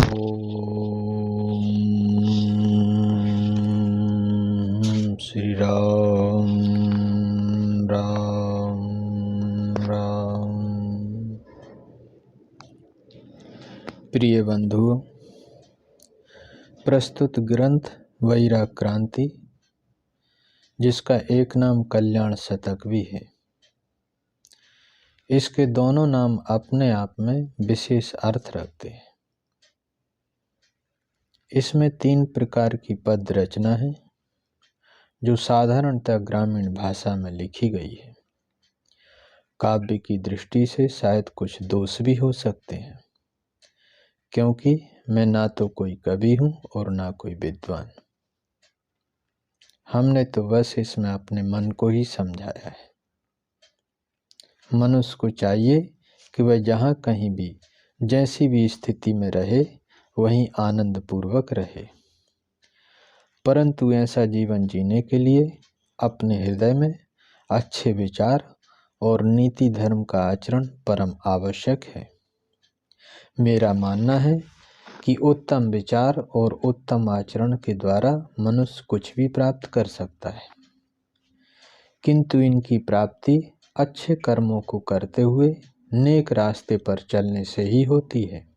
श्री राम राम राम। प्रिय बंधुओं, प्रस्तुत ग्रंथ वैराग क्रांति, जिसका एक नाम कल्याण शतक भी है, इसके दोनों नाम अपने आप में विशेष अर्थ रखते हैं। इसमें 3 प्रकार की पद रचना है जो साधारणतः ग्रामीण भाषा में लिखी गई है। काव्य की दृष्टि से शायद कुछ दोष भी हो सकते हैं, क्योंकि मैं ना तो कोई कवि हूँ और ना कोई विद्वान। हमने तो बस इसमें अपने मन को ही समझाया है। मनुष्य को चाहिए कि वह जहाँ कहीं भी जैसी भी स्थिति में रहे वहीं आनंद पूर्वक रहे, परंतु ऐसा जीवन जीने के लिए अपने हृदय में अच्छे विचार और नीति धर्म का आचरण परम आवश्यक है। मेरा मानना है कि उत्तम विचार और उत्तम आचरण के द्वारा मनुष्य कुछ भी प्राप्त कर सकता है, किंतु इनकी प्राप्ति अच्छे कर्मों को करते हुए नेक रास्ते पर चलने से ही होती है।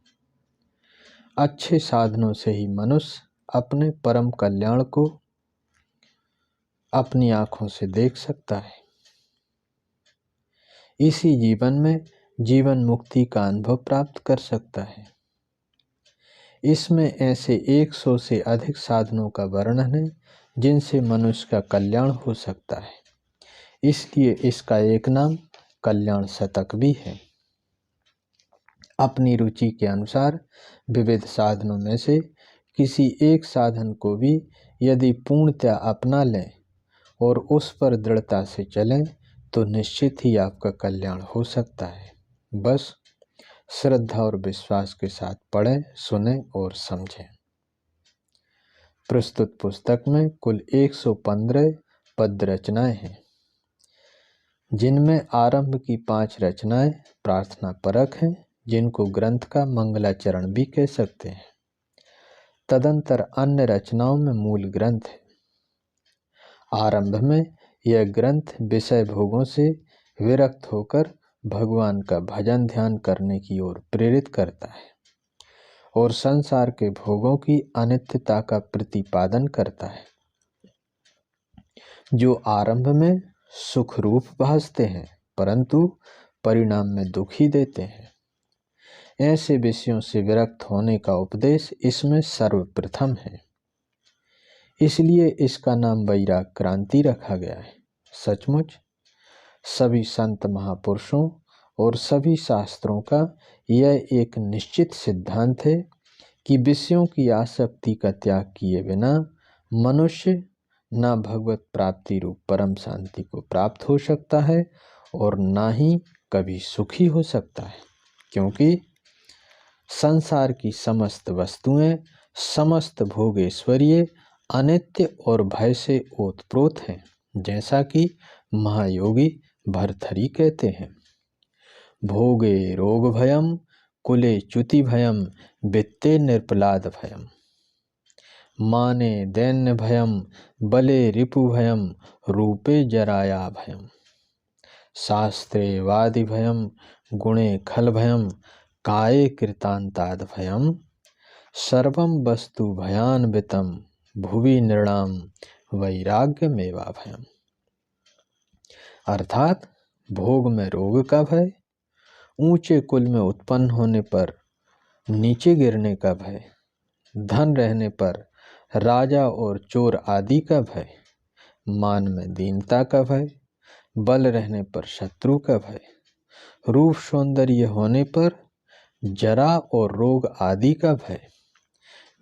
अच्छे साधनों से ही मनुष्य अपने परम कल्याण को अपनी आंखों से देख सकता है। इसी जीवन में जीवन मुक्ति का अनुभव प्राप्त कर सकता है। इसमें ऐसे 100 से अधिक साधनों का वर्णन है जिनसे मनुष्य का कल्याण हो सकता है। इसलिए इसका एक नाम कल्याण शतक भी है। अपनी रुचि के अनुसार विविध साधनों में से किसी एक साधन को भी यदि पूर्णतया अपना लें और उस पर दृढ़ता से चलें तो निश्चित ही आपका कल्याण हो सकता है। बस श्रद्धा और विश्वास के साथ पढ़ें, सुनें और समझें। प्रस्तुत पुस्तक में कुल 115 पद्य रचनाएं हैं, जिनमें आरंभ की 5 रचनाएं प्रार्थना परक हैं, जिनको ग्रंथ का मंगलाचरण भी कह सकते हैं। तदंतर अन्य रचनाओं में मूल ग्रंथ है। आरंभ में यह ग्रंथ विषय भोगों से विरक्त होकर भगवान का भजन ध्यान करने की ओर प्रेरित करता है और संसार के भोगों की अनित्यता का प्रतिपादन करता है, जो आरंभ में सुख रूप भासते हैं परंतु परिणाम में दुख ही देते हैं। ऐसे विषयों से विरक्त होने का उपदेश इसमें सर्वप्रथम है, इसलिए इसका नाम वैराग क्रांति रखा गया है। सचमुच सभी संत महापुरुषों और सभी शास्त्रों का यह एक निश्चित सिद्धांत है कि विषयों की आसक्ति का त्याग किए बिना मनुष्य ना भगवत प्राप्ति रूप परम शांति को प्राप्त हो सकता है और ना ही कभी सुखी हो सकता है, क्योंकि संसार की समस्त वस्तुएं, समस्त भोग ऐश्वर्य अनित्य और भय से ओतप्रोत हैं, जैसा कि महायोगी भर्तृहरि कहते हैं। भोगे रोग भयम, कुले च्युति भयम, वित्ते निर्पलाद भयम, माने दैन्य भयम, बले रिपु भयम, रूपे जराया भयम, शास्त्रे वादि भयम, गुणे खल भयम, काये कृतांताद भयम, सर्वम वस्तु भयान्वितम, भुवि नृणाम वैराग्य मेवा भयम। अर्थात भोग में रोग का भय, ऊंचे कुल में उत्पन्न होने पर नीचे गिरने का भय, धन रहने पर राजा और चोर आदि का भय, मान में दीनता का भय, बल रहने पर शत्रु का भय, रूप सौंदर्य होने पर जरा और रोग आदि का भय,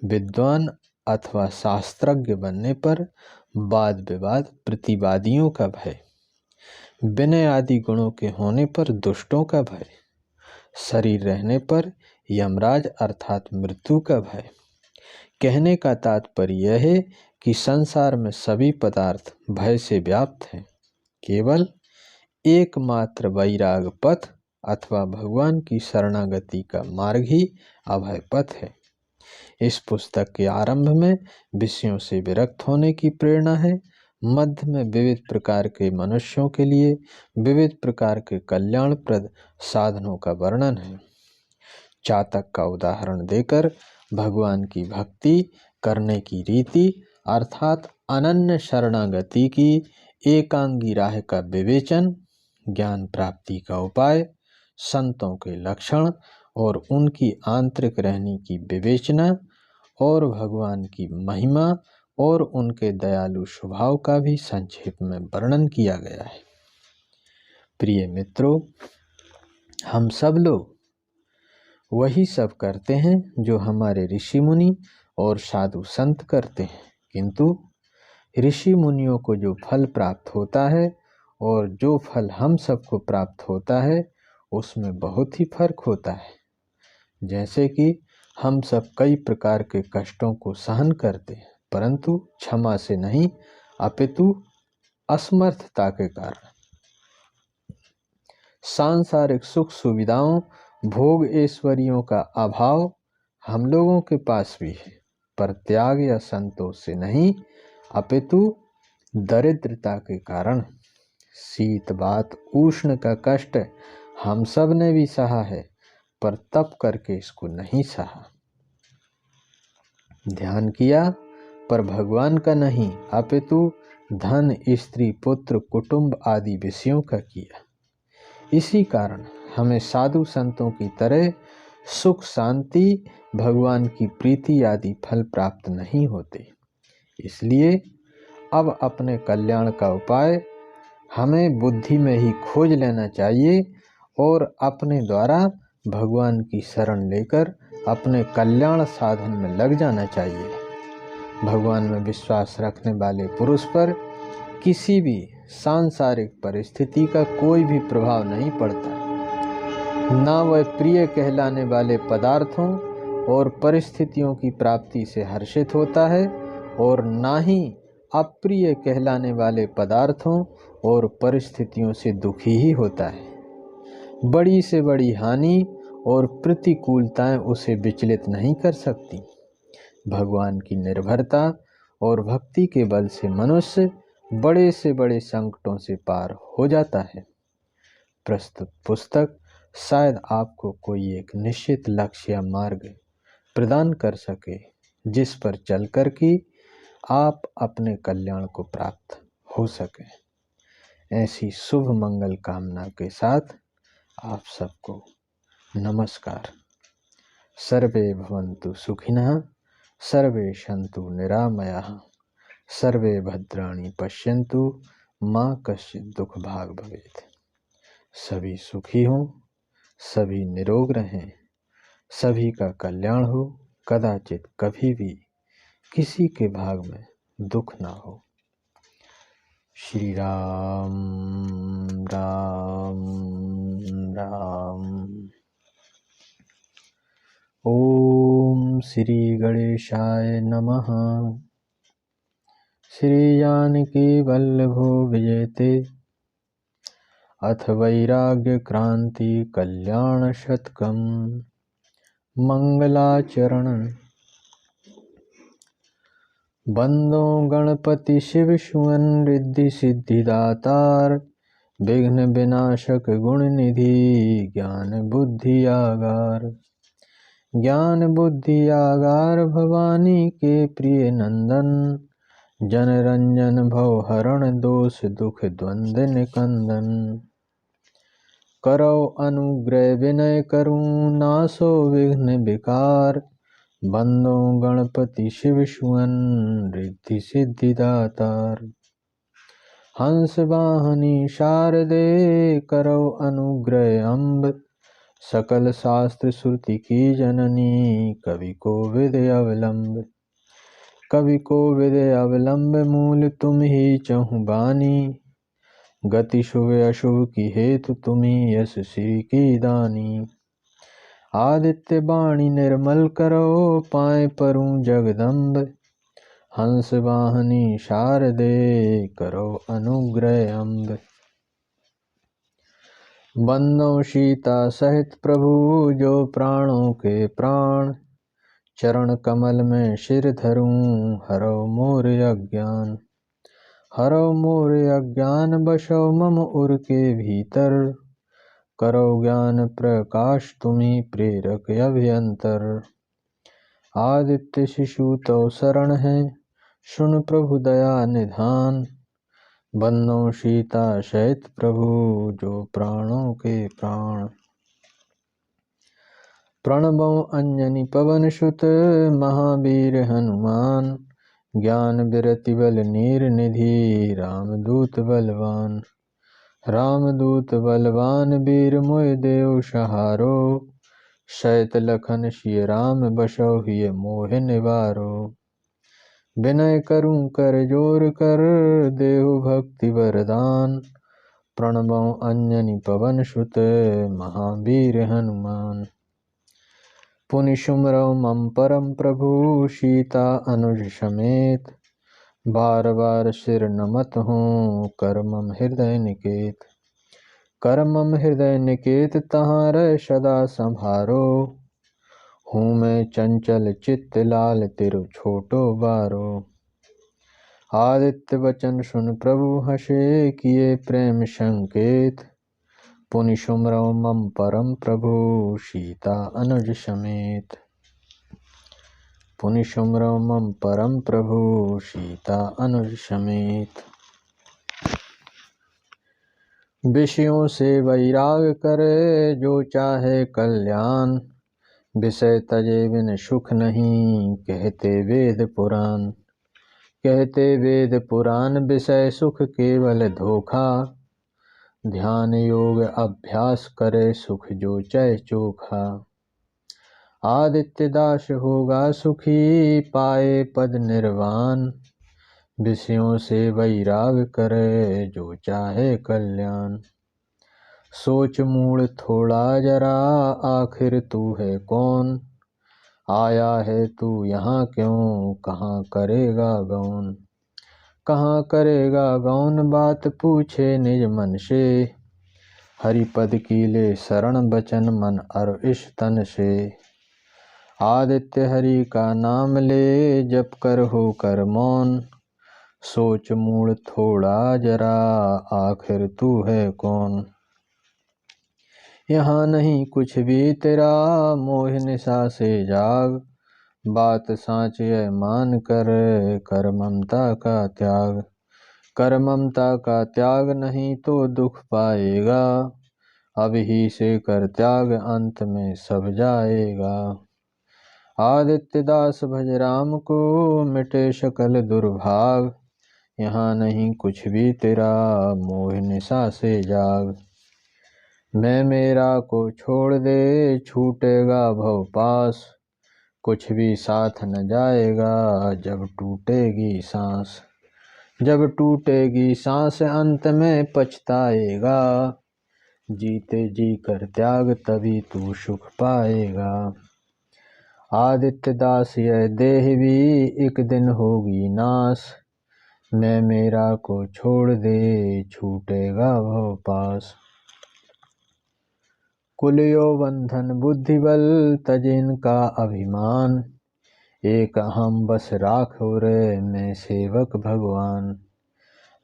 विद्वान अथवा शास्त्रज्ञ बनने पर वाद विवाद प्रतिवादियों का भय, विनय आदि गुणों के होने पर दुष्टों का भय, शरीर रहने पर यमराज अर्थात मृत्यु का भय। कहने का तात्पर्य यह है कि संसार में सभी पदार्थ भय से व्याप्त हैं, केवल एकमात्र वैराग पथ अथवा भगवान की शरणागति का मार्ग ही अभय पथ है। इस पुस्तक के आरंभ में विषयों से विरक्त होने की प्रेरणा है, मध्य में विविध प्रकार के मनुष्यों के लिए विविध प्रकार के कल्याणप्रद साधनों का वर्णन है। चातक का उदाहरण देकर भगवान की भक्ति करने की रीति अर्थात अनन्य शरणागति की एकांगी राह का विवेचन, ज्ञान प्राप्ति का उपाय, संतों के लक्षण और उनकी आंतरिक रहनी की विवेचना और भगवान की महिमा और उनके दयालु स्वभाव का भी संक्षेप में वर्णन किया गया है। प्रिय मित्रों, हम सब लोग वही सब करते हैं जो हमारे ऋषि मुनि और साधु संत करते हैं, किंतु ऋषि मुनियों को जो फल प्राप्त होता है और जो फल हम सबको प्राप्त होता है उसमें बहुत ही फर्क होता है। जैसे कि हम सब कई प्रकार के कष्टों को सहन करते हैं, परंतु क्षमा से नहीं अपितु असमर्थता के कारण। सांसारिक सुख सुविधाओं भोग ऐश्वर्यों का अभाव हम लोगों के पास भी है, पर त्याग या संतोष से नहीं अपितु दरिद्रता के कारण। शीत बात उष्ण का कष्ट हम सब ने भी सहा है, पर तप करके इसको नहीं सहा। ध्यान किया पर भगवान का नहीं अपितु धन स्त्री पुत्र कुटुंब आदि विषयों का किया। इसी कारण हमें साधु संतों की तरह सुख शांति भगवान की प्रीति आदि फल प्राप्त नहीं होते। इसलिए अब अपने कल्याण का उपाय हमें बुद्धि में ही खोज लेना चाहिए और अपने द्वारा भगवान की शरण लेकर अपने कल्याण साधन में लग जाना चाहिए। भगवान में विश्वास रखने वाले पुरुष पर किसी भी सांसारिक परिस्थिति का कोई भी प्रभाव नहीं पड़ता। ना वह प्रिय कहलाने वाले पदार्थों और परिस्थितियों की प्राप्ति से हर्षित होता है और ना ही अप्रिय कहलाने वाले पदार्थों और परिस्थितियों से दुखी ही होता है। बड़ी से बड़ी हानि और प्रतिकूलताएं उसे विचलित नहीं कर सकती। भगवान की निर्भरता और भक्ति के बल से मनुष्य बड़े से बड़े संकटों से पार हो जाता है। प्रस्तुत पुस्तक शायद आपको कोई एक निश्चित लक्ष्य या मार्ग प्रदान कर सके, जिस पर चलकर कि आप अपने कल्याण को प्राप्त हो सके। ऐसी शुभ मंगल कामना के साथ आप सबको नमस्कार। सर्वे भवन्तु सुखिनः, सर्वे सन्तु निरामयाः, सर्वे भद्राणि पश्यन्तु, माँ कश्चित् दुख भाग भवेत्। सभी सुखी हों, सभी निरोग रहें, सभी का कल्याण हो, कदाचित कभी भी किसी के भाग में दुख ना हो। श्री राम राम राम। ओम श्री गणेशाय नमः। श्री जानकी वल्लभो विजयते अथ वैराग्य क्रांति कल्याण शतकम। मंगलाचरण। बंदो गणपति शिव सुवन रिद्धि सिद्धिदातार, विघ्न विनाशक गुण निधि ज्ञान बुद्धि आगार। ज्ञान बुद्धि आगार भवानी के प्रिय नंदन, जन रंजन भव हरण दोष दुख द्वंद्व निकंदन। करो अनुग्रह विनय करूं नासो विघ्न विकार, बंदो गणपति शिव सुवन रिद्धि सिद्धिदातार। हंस वाहनी शारदे करो अनुग्रह अम्ब, सकल शास्त्र श्रुति की जननी कवि कोविद अवलंब। कवि कोविद अवलंब मूल तुम ही चहु बानी, गति शुभ अशुभ की हेतु तुम्ही यश श्री की दानी। आदित्य बाणी निर्मल करो पाए परूं जगदम्ब, हंस वाहनी शारदे करो अनुग्रह अम्ब। बंदो सीता सहित प्रभु जो प्राणों के प्राण, चरण कमल में सिर धरूं, हरौ मोर अज्ञान। हरौ मोर अज्ञान, बसौ मम उर के भीतर। करो ज्ञान प्रकाश तुम्ही, प्रेरक अभ्यंतर। आदित्य शिशु तव शरण है, सुन प्रभु दया निधान। बंदो सीता सहित प्रभु, जो प्राणों के प्राण। प्रणवो अंजनी पवन सुत, महावीर हनुमान। ज्ञान बिरति बल नीर निधि, रामदूत बलवान। रामदूत बलवान, वीर मोहि देव सहारो। सहित लखन सिय राम, बसौ हिय मोहि निवारो। विनय करूं कर जोर कर, देहु भक्ति वरदान। प्रणवो अंजनी पवन सुत, महावीर हनुमान। पुनि सुमरौ मम परम प्रभु, सीता अनुज समेत। बार बार सिर नमत हूँ, कर मम हृदय निकेत। कर मम हृदय निकेत, तहाँ रह सदा संभारो। हूँ मैं चंचल चित्त लाल, तिरु छोटो बारो। आदित्य वचन सुन प्रभु हसे, किए प्रेम संकेत। पुनि सुमरौ मम परम प्रभु, सीता अनुज समेत। पुनि सुमरौ मम परम प्रभु, सीता अनुज समेत। विषयों से वैराग करे, जो चाहे कल्याण। विषय तजे बिन सुख नहीं, कहते वेद पुराण। कहते वेद पुराण, विषय सुख केवल धोखा। ध्यान योग अभ्यास करे, सुख जो चै चोखा। आदित्य दास होगा सुखी, पाए पद निर्वाण। विषयों से वैराग करे, जो चाहे कल्याण। सोच मूढ़ थोड़ा जरा, आखिर तू है कौन। आया है तू यहाँ क्यों, कहाँ करेगा गौन। कहाँ करेगा गौन, बात पूछे निज मन से। हरिपद की ले शरण, बचन मन अर इस तन से। आदित्य हरि का नाम ले, जप कर हो कर मौन। सोच मूढ़ थोड़ा जरा, आखिर तू है कौन। यहाँ नहीं कुछ भी तेरा, मोह निशा से जाग। बात साँच यह मान कर, कर ममता का त्याग। कर ममता का त्याग, नहीं तो दुख पाएगा। अब ही से कर त्याग, अंत में सब जाएगा। आदित्य दास भज राम को, मिटे सकल दुर्भाग। यहाँ नहीं कुछ भी तेरा, मोह निशा से जाग। मैं मेरा को छोड़ दे, छूटेगा भव पास। कुछ भी साथ न जाएगा, जब टूटेगी सांस। जब टूटेगी सांस, अंत में पछताएगा। जीते जी कर त्याग, तभी तू सुख पाएगा। आदित्य दास यह देह भी, एक दिन होगी नाश। मैं मेरा को छोड़ दे, छूटेगा भव पास। कुलियो बंधन बुद्धि बल, तजिन का अभिमान। एक अहम बस राखो रे, मैं सेवक भगवान।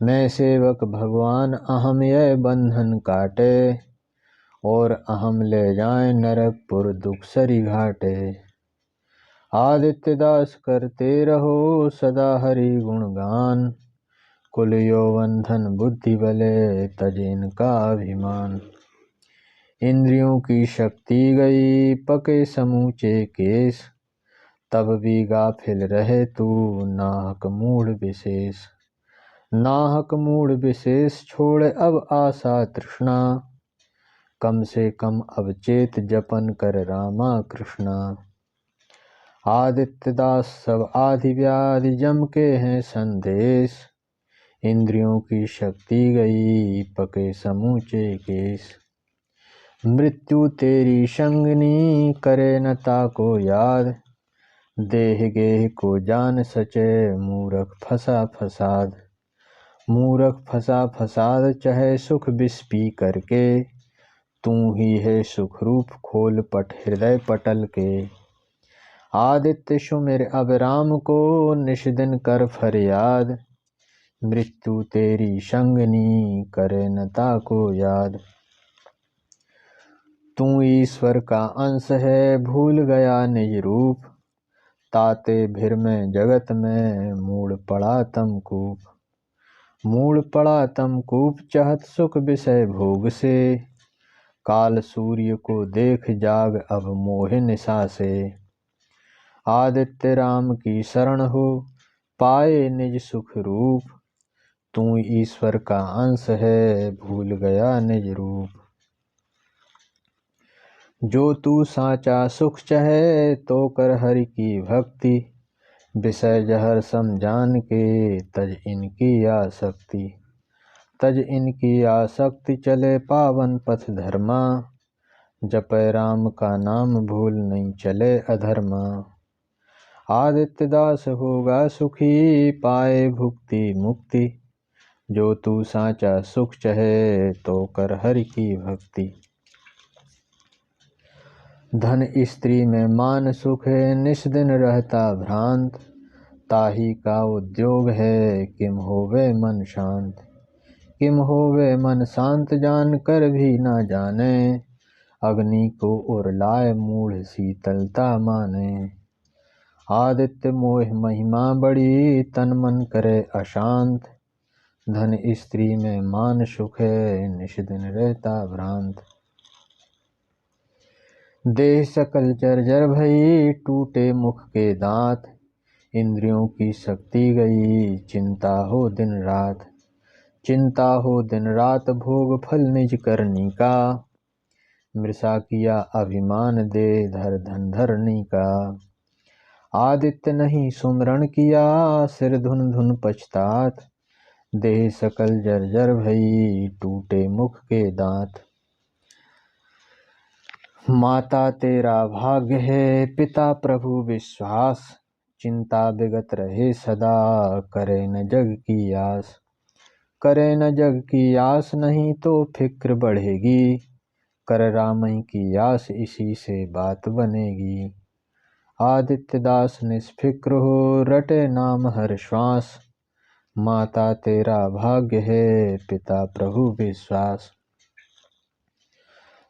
मैं सेवक भगवान, अहम यह बंधन काटे। और अहम ले जाए नरकपुर, दुख सरी घाटे। आदित्य दास करते रहो, सदा हरि गुणगान। कुलियो बंधन बुद्धि बले, तजिन का अभिमान। इंद्रियों की शक्ति गई, पके समूचे केस। तब भी गाफिल रहे तू, नाहक मूढ़ विशेष। नाहक मूढ़ विशेष, छोड़ अब आशा तृष्णा। कम से कम अब चेत, जपन कर रामा कृष्णा। आदित्य दास सब आदि व्याधि, जम के हैं संदेश। इंद्रियों की शक्ति गई, पके समूचे केस। मृत्यु तेरी संगनी, करे न ताको याद। देह गेह को जान सचे, मूरख फसा फसाद। मूरख फसा फसाद, चाहे सुख विष पी करके। तू ही है सुख रूप, खोल पट हृदय पटल के। आदित्य सुमिर अब राम को निश दिन कर फरियाद। मृत्यु तेरी संगनी करे न ताको याद। तू ईश्वर का अंश है भूल गया निज रूप। ताते भीर में जगत में मूड पड़ा तम कूप। मूड पड़ा तम कूप चाहत सुख विषय भोग से। काल सूर्य को देख जाग अब मोह निशा से। आदित्य राम की शरण हो पाए निज सुख रूप। तू ईश्वर का अंश है भूल गया निज रूप। जो तू साचा सुख चाहे तो कर हरि की भक्ति। विषय जहर समझान के तज इनकी आसक्ति। तज इनकी आसक्ति चले पावन पथ धर्मा। जपय राम का नाम भूल नहीं चले अधर्मा। आदित्य दास होगा सुखी पाए भुक्ति मुक्ति। जो तू साचा सुख चाहे तो कर हरि की भक्ति। धन स्त्री में मान सुख है निस दिन रहता भ्रांत। ताही का उद्योग है किम होवे मन शांत। किम होवे मन शांत जान कर भी ना जाने। अग्नि को उर लाए मूढ़ शीतलता माने। आदित्य मोह महिमा बड़ी तन मन करे अशांत। धन स्त्री में मान सुख है निश दिन रहता भ्रांत। देह सकल जर्जर भई टूटे मुख के दांत। इंद्रियों की शक्ति गई चिंता हो दिन रात। चिंता हो दिन रात भोग फल निज करनी का। मृषा किया अभिमान दे धर धन धरनी का। आदित्य नहीं सुमरण किया सिर धुन धुन पछतात। देह सकल जर्जर भई टूटे मुख के दांत। माता तेरा भाग्य है पिता प्रभु विश्वास। चिंता विगत रहे सदा करे न जग की आस। करे न जग की आस नहीं तो फिक्र बढ़ेगी। कर रामई की आस इसी से बात बनेगी। आदित्य दास निष्फिक्र हो रटे नाम हर श्वास। माता तेरा भाग्य है पिता प्रभु विश्वास।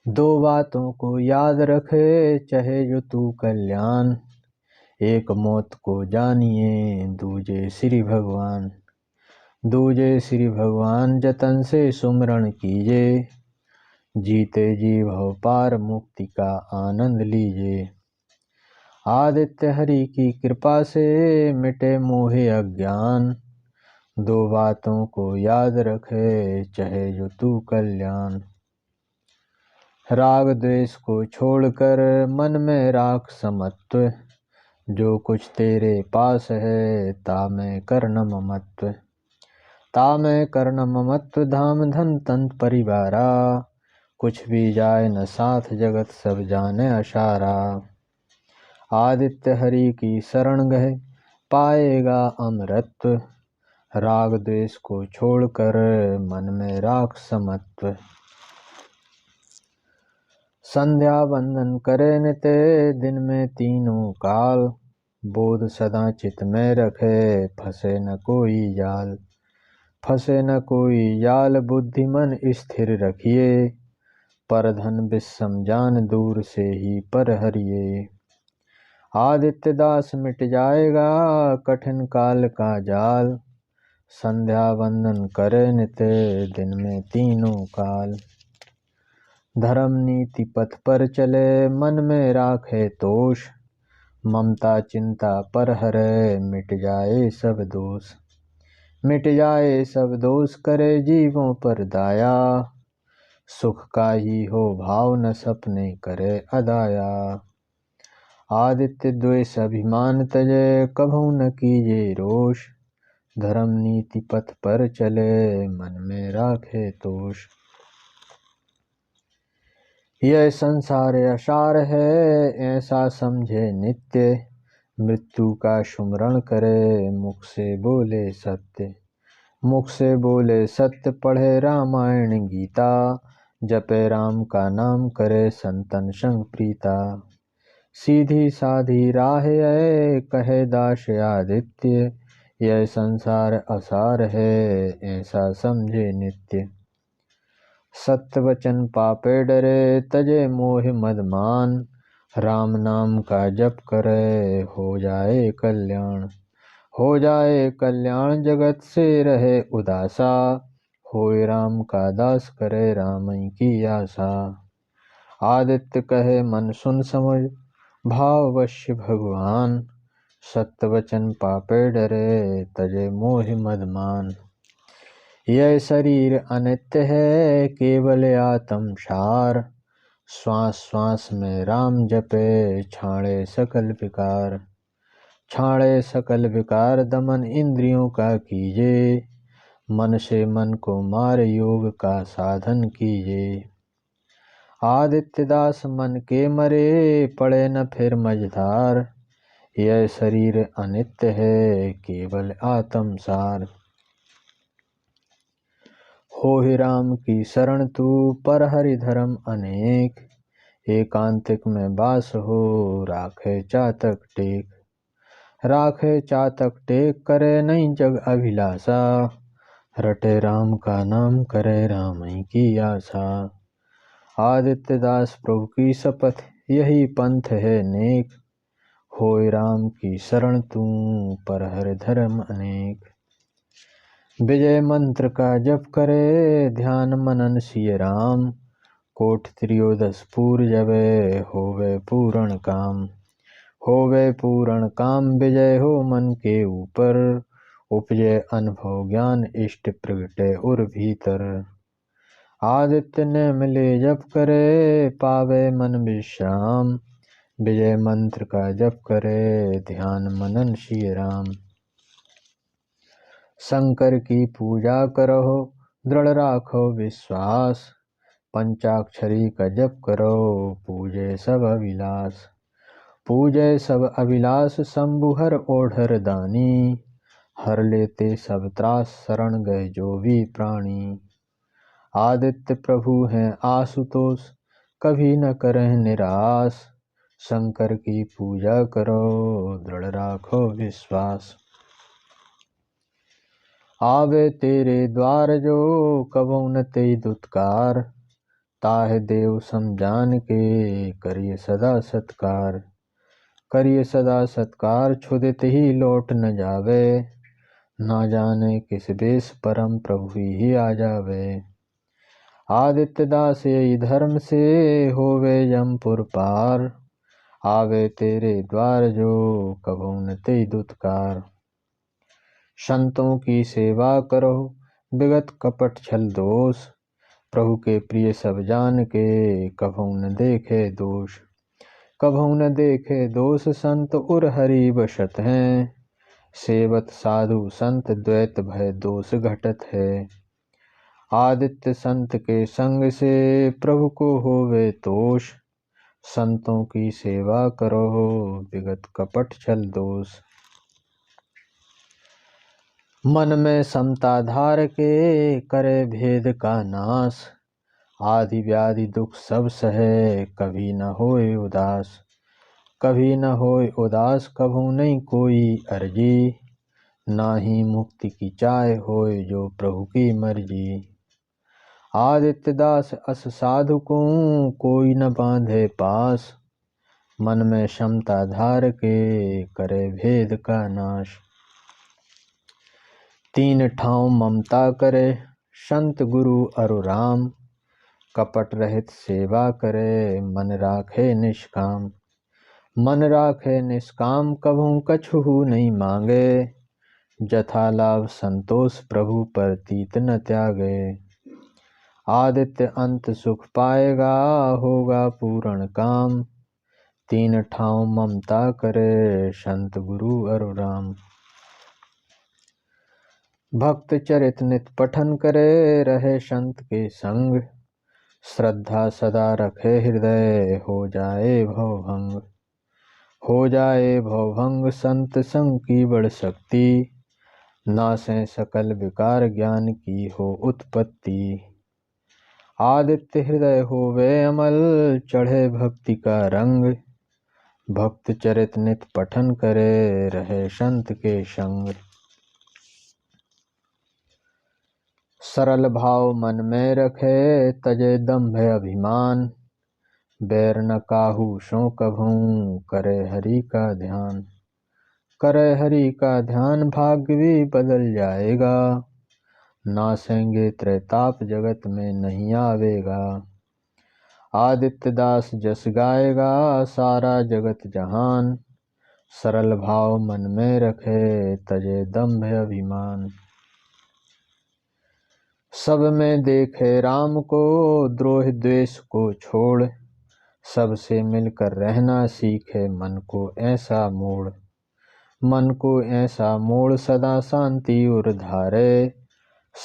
दो बातों को याद रखे चाहे जो तू कल्याण। एक मौत को जानिए दूजे श्री भगवान। दूजे श्री भगवान जतन से सुमरण कीजिए। जीते जी भव पार मुक्ति का आनंद लीजिए। आदित्य हरि की कृपा से मिटे मोहे अज्ञान। दो बातों को याद रखे चाहे जो तू कल्याण। राग द्वेष को छोड़कर मन में राख समत्व। जो कुछ तेरे पास है ता में करना ममत्व। ता में करना ममत्व धाम धन तंत परिवारा। कुछ भी जाए न साथ जगत सब जाने अशारा। आदित्य हरि की शरण गए पाएगा अमरत्व। राग द्वेष को छोड़कर मन में राख समत्व। संध्या वंदन करे नित दिन में तीनों काल। बोध सदा चित में रखे फंसे न कोई जाल। फंसे न कोई जाल बुद्धि मन स्थिर रखिए। पर धन विषम जान दूर से ही पर हरिए। आदित्य दास मिट जाएगा कठिन काल का जाल। संध्या वंदन करे नित दिन में तीनों काल। धर्म नीति पथ पर चले मन में राखे तोष। ममता चिंता पर हरे मिट जाए सब दोष। मिट जाए सब दोष करे जीवों पर दाया। सुख का ही हो भाव न सपने करे अदाया। आदित्य द्वेष अभिमान तजे कभू न कीजे रोष। धर्म नीति पथ पर चले मन में राखे तोष। यह संसार असार है ऐसा समझे नित्य। मृत्यु का सुमरण करे मुख से बोले सत्य। मुख से बोले सत्य पढ़े रामायण गीता। जपे राम का नाम करे संतन संग प्रीता। सीधी साधी राह है कहे दास आदित्य, यह संसार असार है ऐसा समझे नित्य। सत्य वचन पापे डरे तजे मोह मदमान, राम नाम का जप करे हो जाए कल्याण। हो जाए कल्याण जगत से रहे उदासा, होए राम का दास करे राम की आशा। आदित्य कहे मन सुन समझ भाववश्य भगवान, सत्य वचन पापे डरे तजे मोह मदमान। यह शरीर अनित्य है केवल आत्म सार, श्वास श्वास में राम जपे छाड़े सकल विकार। छाड़े सकल विकार दमन इंद्रियों का कीजे, मन से मन को मार योग का साधन कीजे। आदित्य दास मन के मरे पड़े न फिर मझधार, यह शरीर अनित्य है केवल आत्म सार। होहि राम की शरण तू पर हरि धर्म अनेक, एकांतिक में बास हो राखे चातक टेक। राखे चातक टेक करे नहीं जग अभिलाषा, रटे राम का नाम करे राम की आशा। आदित्य दास प्रभु की शपथ यही पंथ है नेक, होए राम की शरण तू पर हर धर्म अनेक। विजय मंत्र का जप करे ध्यान मनन सिय राम, कोट त्रियोदश पूर जबे होवे पूर्ण काम। होवे पूर्ण काम विजय हो मन के ऊपर, उपजय अनुभव ज्ञान इष्ट प्रगटे उर भीतर। आदित्य ने मिले जप करे पावे मन विश्राम, विजय मंत्र का जप करे ध्यान मनन सिय राम। शंकर की पूजा करो दृढ़ राखो विश्वास, पंचाक्षरी का जप करो पूजे सब अभिलाष। पूजे सब अभिलाष शंभु हर ओढ़र दानी, हर लेते सब त्रास शरण गए जो भी प्राणी। आदित्य प्रभु हैं आशुतोष कभी न करें निराश, शंकर की पूजा करो दृढ़ राखो विश्वास। आवे तेरे द्वार जो कबो न तेई दुत्कार, ताहे देव समझान के करिए सदा सत्कार। करिए सदा सत्कार छुदित ही लौट न जावे, ना जाने किस बेस परम प्रभु ही आ जावे। आदित्य दास यही धर्म से होवे यमपुर पार, आवे तेरे द्वार जो कबो न तेई दुत्कार। संतों की सेवा करो विगत कपट छल दोष, प्रभु के प्रिय सब जान के कभू न देखे दोष। कभू न देखे दोष संत उर हरि बसत हैं, सेवत साधु संत द्वैत भय दोष घटत है। आदित्य संत के संग से प्रभु को होवे तोष, संतों की सेवा करो विगत कपट छल दोष। मन में समता धार के करे भेद का नाश, आदि व्याधि दुख सब सहे कभी न होए उदास। कभी न होए उदास कभू नहीं कोई अर्जी, ना ही मुक्ति की चाह होए जो प्रभु की मर्जी। आदित्य दास अस साधु को कोई न बांधे पास, मन में क्षमता धार के करे भेद का नाश। तीन ठाव ममता करे संत गुरु अरु राम, कपट रहित सेवा करे मन राखे निष्काम। मन राखे निष्काम कभू कछुहु नहीं मांगे, जथा लाभ संतोष प्रभु पर तीत न त्यागे। आदित्य अंत सुख पाएगा होगा पूर्ण काम, तीन ठाव ममता करे संत गुरु अरु राम। भक्त चरित नित पठन करे रहे संत के संग, श्रद्धा सदा रखे हृदय हो जाए भवभंग। हो जाए भवभंग संत संग की बड़ शक्ति, नासें सकल विकार ज्ञान की हो उत्पत्ति। आदित्य हृदय होवे अमल चढ़े भक्ति का रंग, भक्त चरित नित पठन करे, रहे संत के संग। सरल भाव मन में रखे, तजे दंभ अभिमान। बैर न काहू सो कभूं, करे हरि का ध्यान। करे हरि का ध्यान, भाग्य भी बदल जाएगा। नासेंगे त्रैताप, जगत में नहीं आवेगा। आदित्य दास जस गाएगा, सारा जगत जहान। सरल भाव मन में रखे, तजे दंभ अभिमान। सब में देखे राम को, द्रोह द्वेष को छोड़। सबसे मिलकर रहना सीखे, मन को ऐसा मोड़। मन को ऐसा मोड़, सदा शांति उर धारे।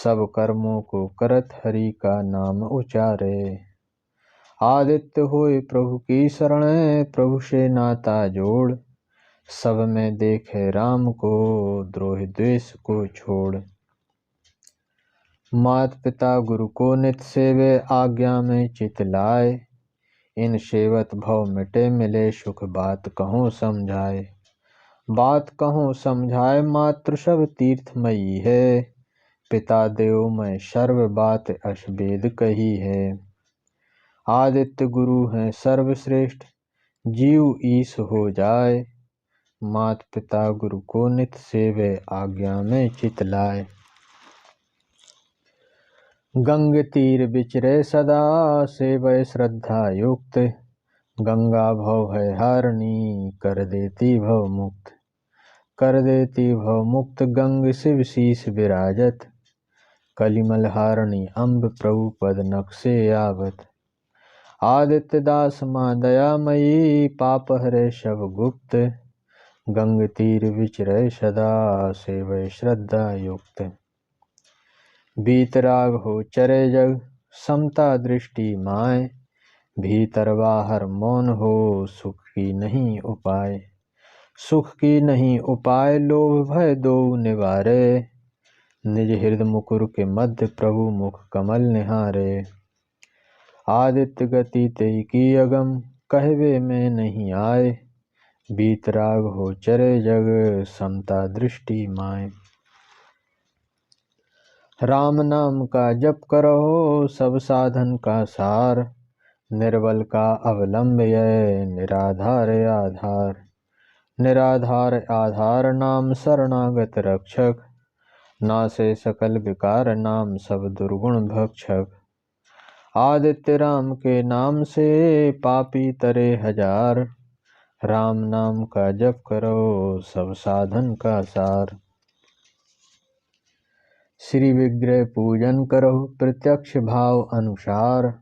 सब कर्मों को करत, हरि का नाम उचारे। आदित्य होए प्रभु की शरण, प्रभु से नाता जोड़। सब में देखे राम को, द्रोह द्वेष को छोड़। मात पिता गुरु को नित सेवे, आज्ञा में चित लाए। इन सेवत भव मिटे, मिले सुख बात कहो समझाए। बात कहो समझाए, मातृ सब तीर्थमयी है। पिता देव मैं सर्व बात, अस वेद कही है। आदित्य गुरु हैं सर्वश्रेष्ठ, जीव ईश हो जाए। मात पिता गुरु को नित सेवे, आज्ञा में चित लाए। गंग तीर विचरे सदा, सेवय श्रद्धा युक्त। गंगा भव है हारणी, कर देती भव मुक्त। कर देती भव मुक्त, गंग शिव शीस विराजत। कलिमल हारणी अम्ब, प्रभु पद नक्शे आवत। आदित्य दास माँ दयामयी, पाप हरे शव गुप्त। गंग तीर विचरे सदा, सेवय श्रद्धा युक्त। बीतराग हो चरे जग, समता दृष्टि माय। भीतर बाहर मौन हो, सुख की नहीं उपाय। सुख की नहीं उपाय, लोभ भय दो निवारे। निज हृदय मुकुर के मध्य, प्रभु मुख कमल निहारे। आदित्य गति तेई की अगम, कहवे में नहीं आए। बीतराग हो चरे जग, समता दृष्टि माय। राम नाम का जप करो, सब साधन का सार। निर्बल का अवलंब यह, निराधार आधार। निराधार आधार, नाम शरणागत रक्षक। नासे सकल विकार, नाम सब दुर्गुण भक्षक। आदित्य राम के नाम से, पापी तरे हजार। राम नाम का जप करो, सब साधन का सार। श्री विग्रह पूजन करो, प्रत्यक्ष भाव अनुसार।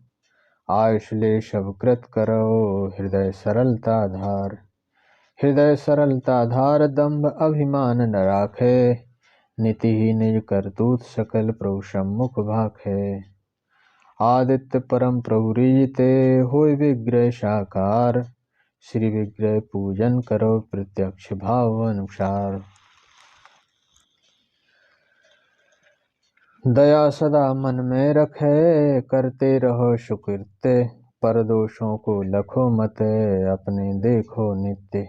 आयुष ले सब कृत करो, हृदय सरलता धार। हृदय सरलता धार, दंभ अभिमान न राखे। नीति ही निज करतूत, सकल प्रभु सम्मुख भाखे। आदित्य परम प्रभु रीते, होय विग्रह साकार। श्री विग्रह पूजन करो, प्रत्यक्ष भाव अनुसार। दया सदा मन में रखे, करते रहो सुकृत्य। पर दोषों को लखो मत, अपने देखो नित्य।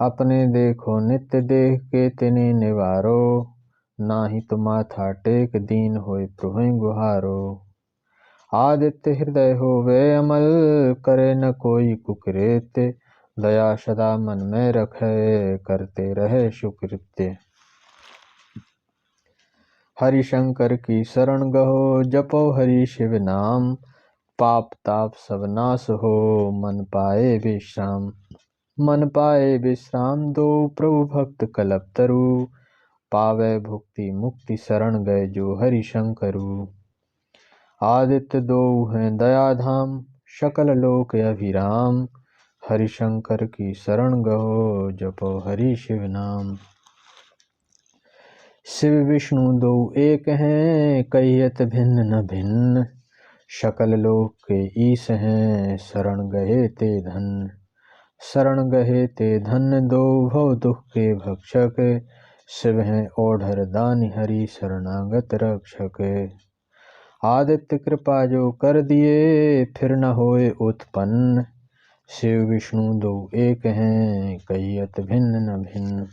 अपने देखो नित्य, देख के तिन्हें निवारो। नाहि तो माथा टेक, दीन होय प्रभु गुहारो। आदित्य हृदय होवे अमल, करे न कोई कुकृत्य। दया सदा मन में रखे, करते रहे सुकृत्य। हरि शंकर की शरण गहो, जपो हरि शिव नाम। पाप ताप सब नाश हो, मन पाए विश्राम। मन पाए विश्राम, दो प्रभु भक्त कलप तरु। पावे भुक्ति मुक्ति, शरण गए जो हरि शंकरु। आदित्य दो हैं दया धाम, सकल लोक अभिराम। हरि शंकर की शरण गहो, जपो हरि शिव नाम। शिव विष्णु दो एक हैं, कहियत भिन्न न भिन्न। सकल लोक के ईश हैं, शरण गए ते धन। शरण गए ते धन, दो भव दुख के भक्षक। शिव हैं ओढ़र दानि, हरि शरणागत रक्षक। आदित्य कृपा जो कर दिए, फिर न होए उत्पन्न। शिव विष्णु दो एक हैं, कहियत भिन्न न भिन्न।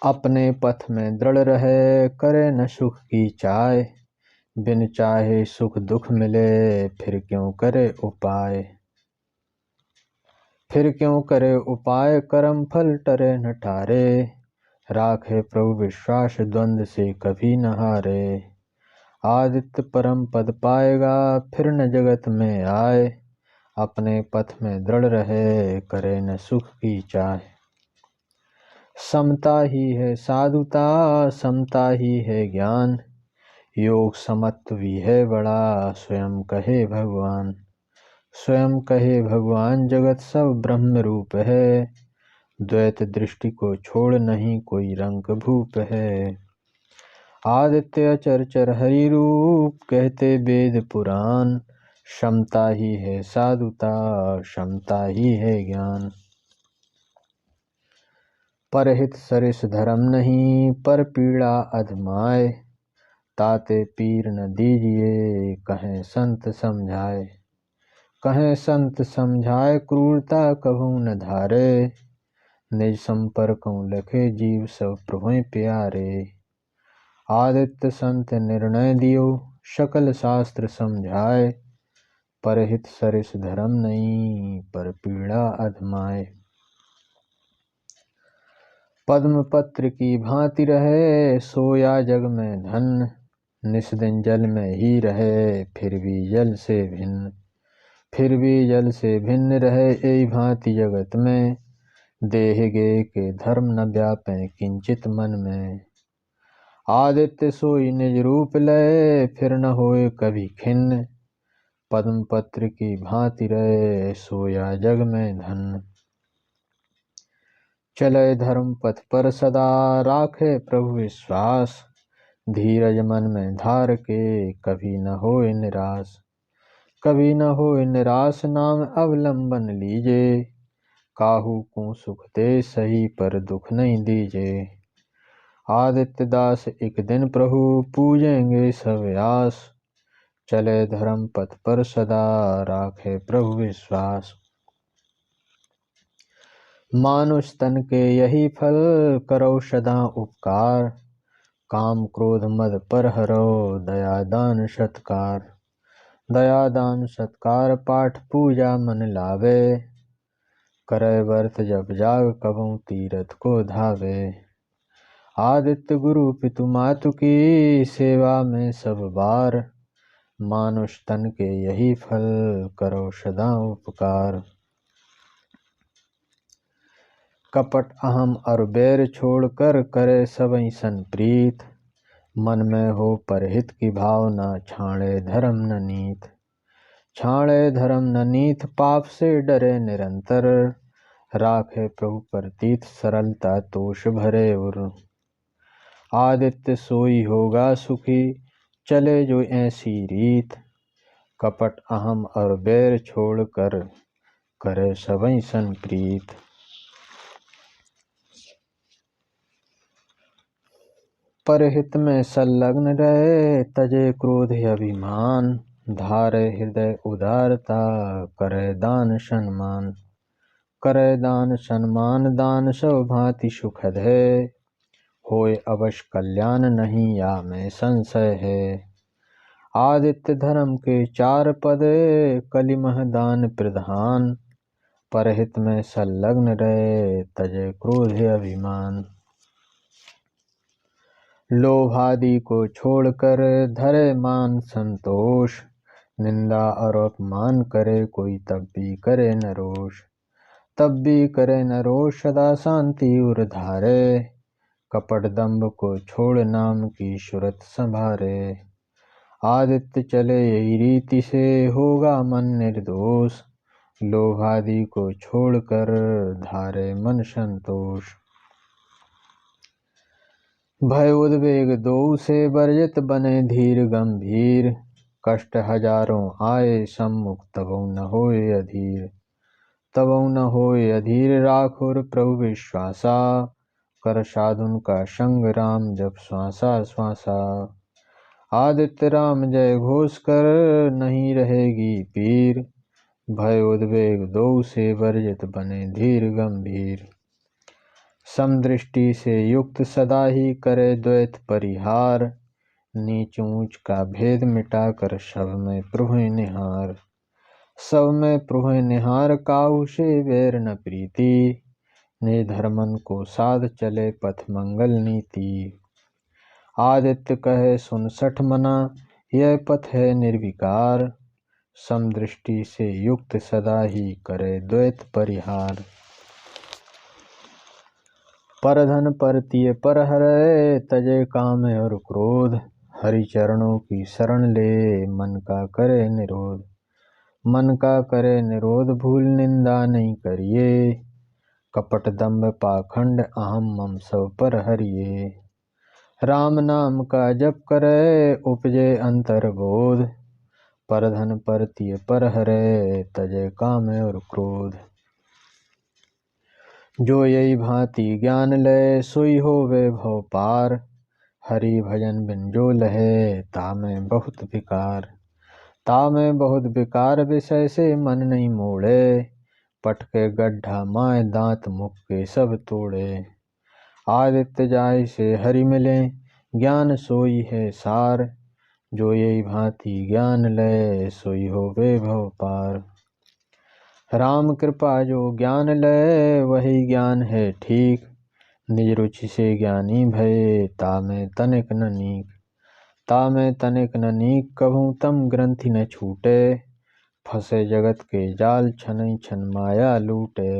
अपने पथ में दृढ़ रहे, करे न सुख की चाय। बिन चाहे सुख दुख मिले, फिर क्यों करे उपाय। फिर क्यों करे उपाय, कर्म फल टरे न टारे। राखे प्रभु विश्वास, द्वंद से कभी न हारे। आदित्य परम पद पाएगा, फिर न जगत में आए। अपने पथ में दृढ़ रहे, करे न सुख की चाह। समता ही है साधुता, समता ही है ज्ञान। योग समत्व भी है बड़ा, स्वयं कहे भगवान। स्वयं कहे भगवान, जगत सब ब्रह्म रूप है। द्वैत दृष्टि को छोड़ नहीं कोई रंग भूप है। आदित्य अचर हरि रूप, कहते वेद पुराण। क्षमता ही है साधुता, क्षमता ही है ज्ञान। परहित सरिस धर्म नहीं, पर पीड़ा अधमाए। ताते पीर न दीजिए, कहें संत समझाए। कहें संत समझाए, क्रूरता कभू न धारे। निज संपर्कों लखे, जीव सब प्रभु प्यारे। आदित्य संत निर्णय दियो, सकल शास्त्र समझाए। परहित सरिस धर्म नहीं, पर पीड़ा अधमाए। पद्म पत्र की भांति रहे, सोया जग में धन। निस दिन जल में ही रहे, फिर भी जल से भिन्न। फिर भी जल से भिन्न रहे, यही भांति जगत में। देह गे के धर्म न व्यापे किंचित मन में। आदित्य सोई निज रूप लय, फिर न होए कभी खिन्न। पद्म पत्र की भांति रहे, सोया जग में धन। चले धर्म पथ पर सदा, राखे प्रभु विश्वास। धीरज मन में धार के, कभी न होए निराश। कभी न होए निराश, नाम अवलंबन लीजे। काहू को सुख दे सही, पर दुख नहीं दीजे। आदित्य दास एक दिन प्रभु, पूजेंगे सब आस। चले धर्म पथ पर सदा, राखे प्रभु विश्वास। मानुष तन के यही फल, करो सदा उपकार। काम क्रोध मद पर हरो, दया दान सत्कार। दया दान सत्कार, पाठ पूजा मन लावे। करे व्रत जब जाग, कबहु तीरथ को धावे। आदित्य गुरु पितु मातु की, सेवा में सब बार। मानुष तन के यही फल, करो सदा उपकार। कपट अहम और बैर छोड़कर, करे सबई सन प्रीत। मन में हो परहित की भावना, छाणे धर्म न नीत। छाणे धर्म न नीत, पाप से डरे निरंतर। राखे प्रभु प्रतीत, सरलता तोष भरे उर। आदित्य सोई होगा सुखी, चले जो ऐसी रीत। कपट अहम और बैर छोड़कर, करे सबई सन प्रीत। परहित में संलग्न रहे, तजे क्रोध अभिमान। धारे हृदय उदारता, करे दान सम्मान। करे दान सम्मान, दान सब भांति सुखद है। होए अवश्य कल्याण, नहीं या में संशय है। आदित्य धर्म के चार पद, कलिमह दान प्रधान। परहित में संलग्न रहे, तजे क्रोध अभिमान। लोभादि को छोड़कर, धरे मान संतोष। निंदा और अपमान करे, कोई तब भी करे न रोष। तब भी करे न रोष, सदा शांति उर धारे। कपट दंभ को छोड़, नाम की सूरत संभारे। आदित्य चले यही रीति से, होगा मन निर्दोष। लोभादि को छोड़कर, धारे मन संतोष। भय उद्वेग दो से वर्जित, बने धीर गंभीर। कष्ट हजारों आए सम्मुख, तबौ न होए अधीर। तबौ न होए अधीर, राखुर प्रभु विश्वासा। कर साधुन का संग, राम जप श्वासा श्वासा। आदित्य राम जय घोष कर, नहीं रहेगी पीर। भय उद्वेग दो से वर्जित बने धीर गंभीर। समदृष्टि से युक्त सदा ही करे द्वैत परिहार। नीच ऊंच का भेद मिटाकर सब में प्रुहि निहार। सब में प्रुहि निहार काहू से वैर न प्रीति। निर्धर्मन को साध चले पथ मंगल नीति। आदित्य कहे सुन सठ मना यह पथ है निर्विकार। समदृष्टि से युक्त सदा ही करे द्वैत परिहार। परधन परतिय पर हरै तजे काम और क्रोध। हरि चरणों की शरण ले मन का करे निरोध। मन का करे निरोध भूल निंदा नहीं करिए। कपट दंभ पाखंड अहम मम सब पर हरिये। राम नाम का जप करे उपजे अंतर बोध। परधन परतिय पर हरै तजे काम और क्रोध। जो यही भांति ज्ञान लय सोई होवे भव पार। हरि भजन बिन जो लहे तामे बहुत विकार। तामे बहुत विकार विषय से मन नहीं मोड़े। पटके गड्ढा माय दांत मुख के सब तोड़े। आदित्य जाय से हरि मिले ज्ञान सोई है सार। जो यही भांति ज्ञान लय सोई होवे भव पार। राम कृपा जो ज्ञान लय वही ज्ञान है ठीक। निज रुचि से ज्ञानी भये तामे तनिक न नीक। तामे तनिक न नीक कभू तम ग्रंथि न छूटे। फंसे जगत के जाल छनई छन माया लूटे।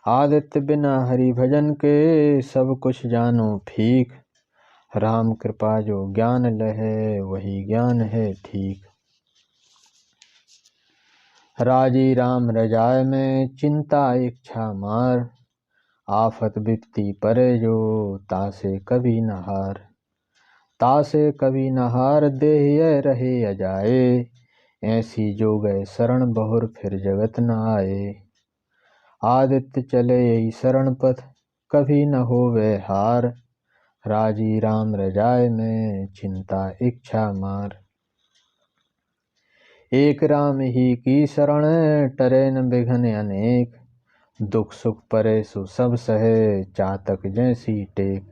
आदित्य बिना हरि भजन के सब कुछ जानो फीक। राम कृपा जो ज्ञान लहे वही ज्ञान है ठीक। राजी राम रजाय में चिंता इच्छा मार। आफत विपत्ति परे जो तासे कभी न हार। तासे कभी न हार देह रहे अजाए। ऐसी जो गए शरण बहुर फिर जगत न आए। आदित्य चले यही शरण पथ कभी न होवे हार। राजी राम रजाय में चिंता इच्छा मार। एक राम ही की शरण टरे न बिघन अनेक। दुख सुख परे सो सब सहे चातक जैसी टेक।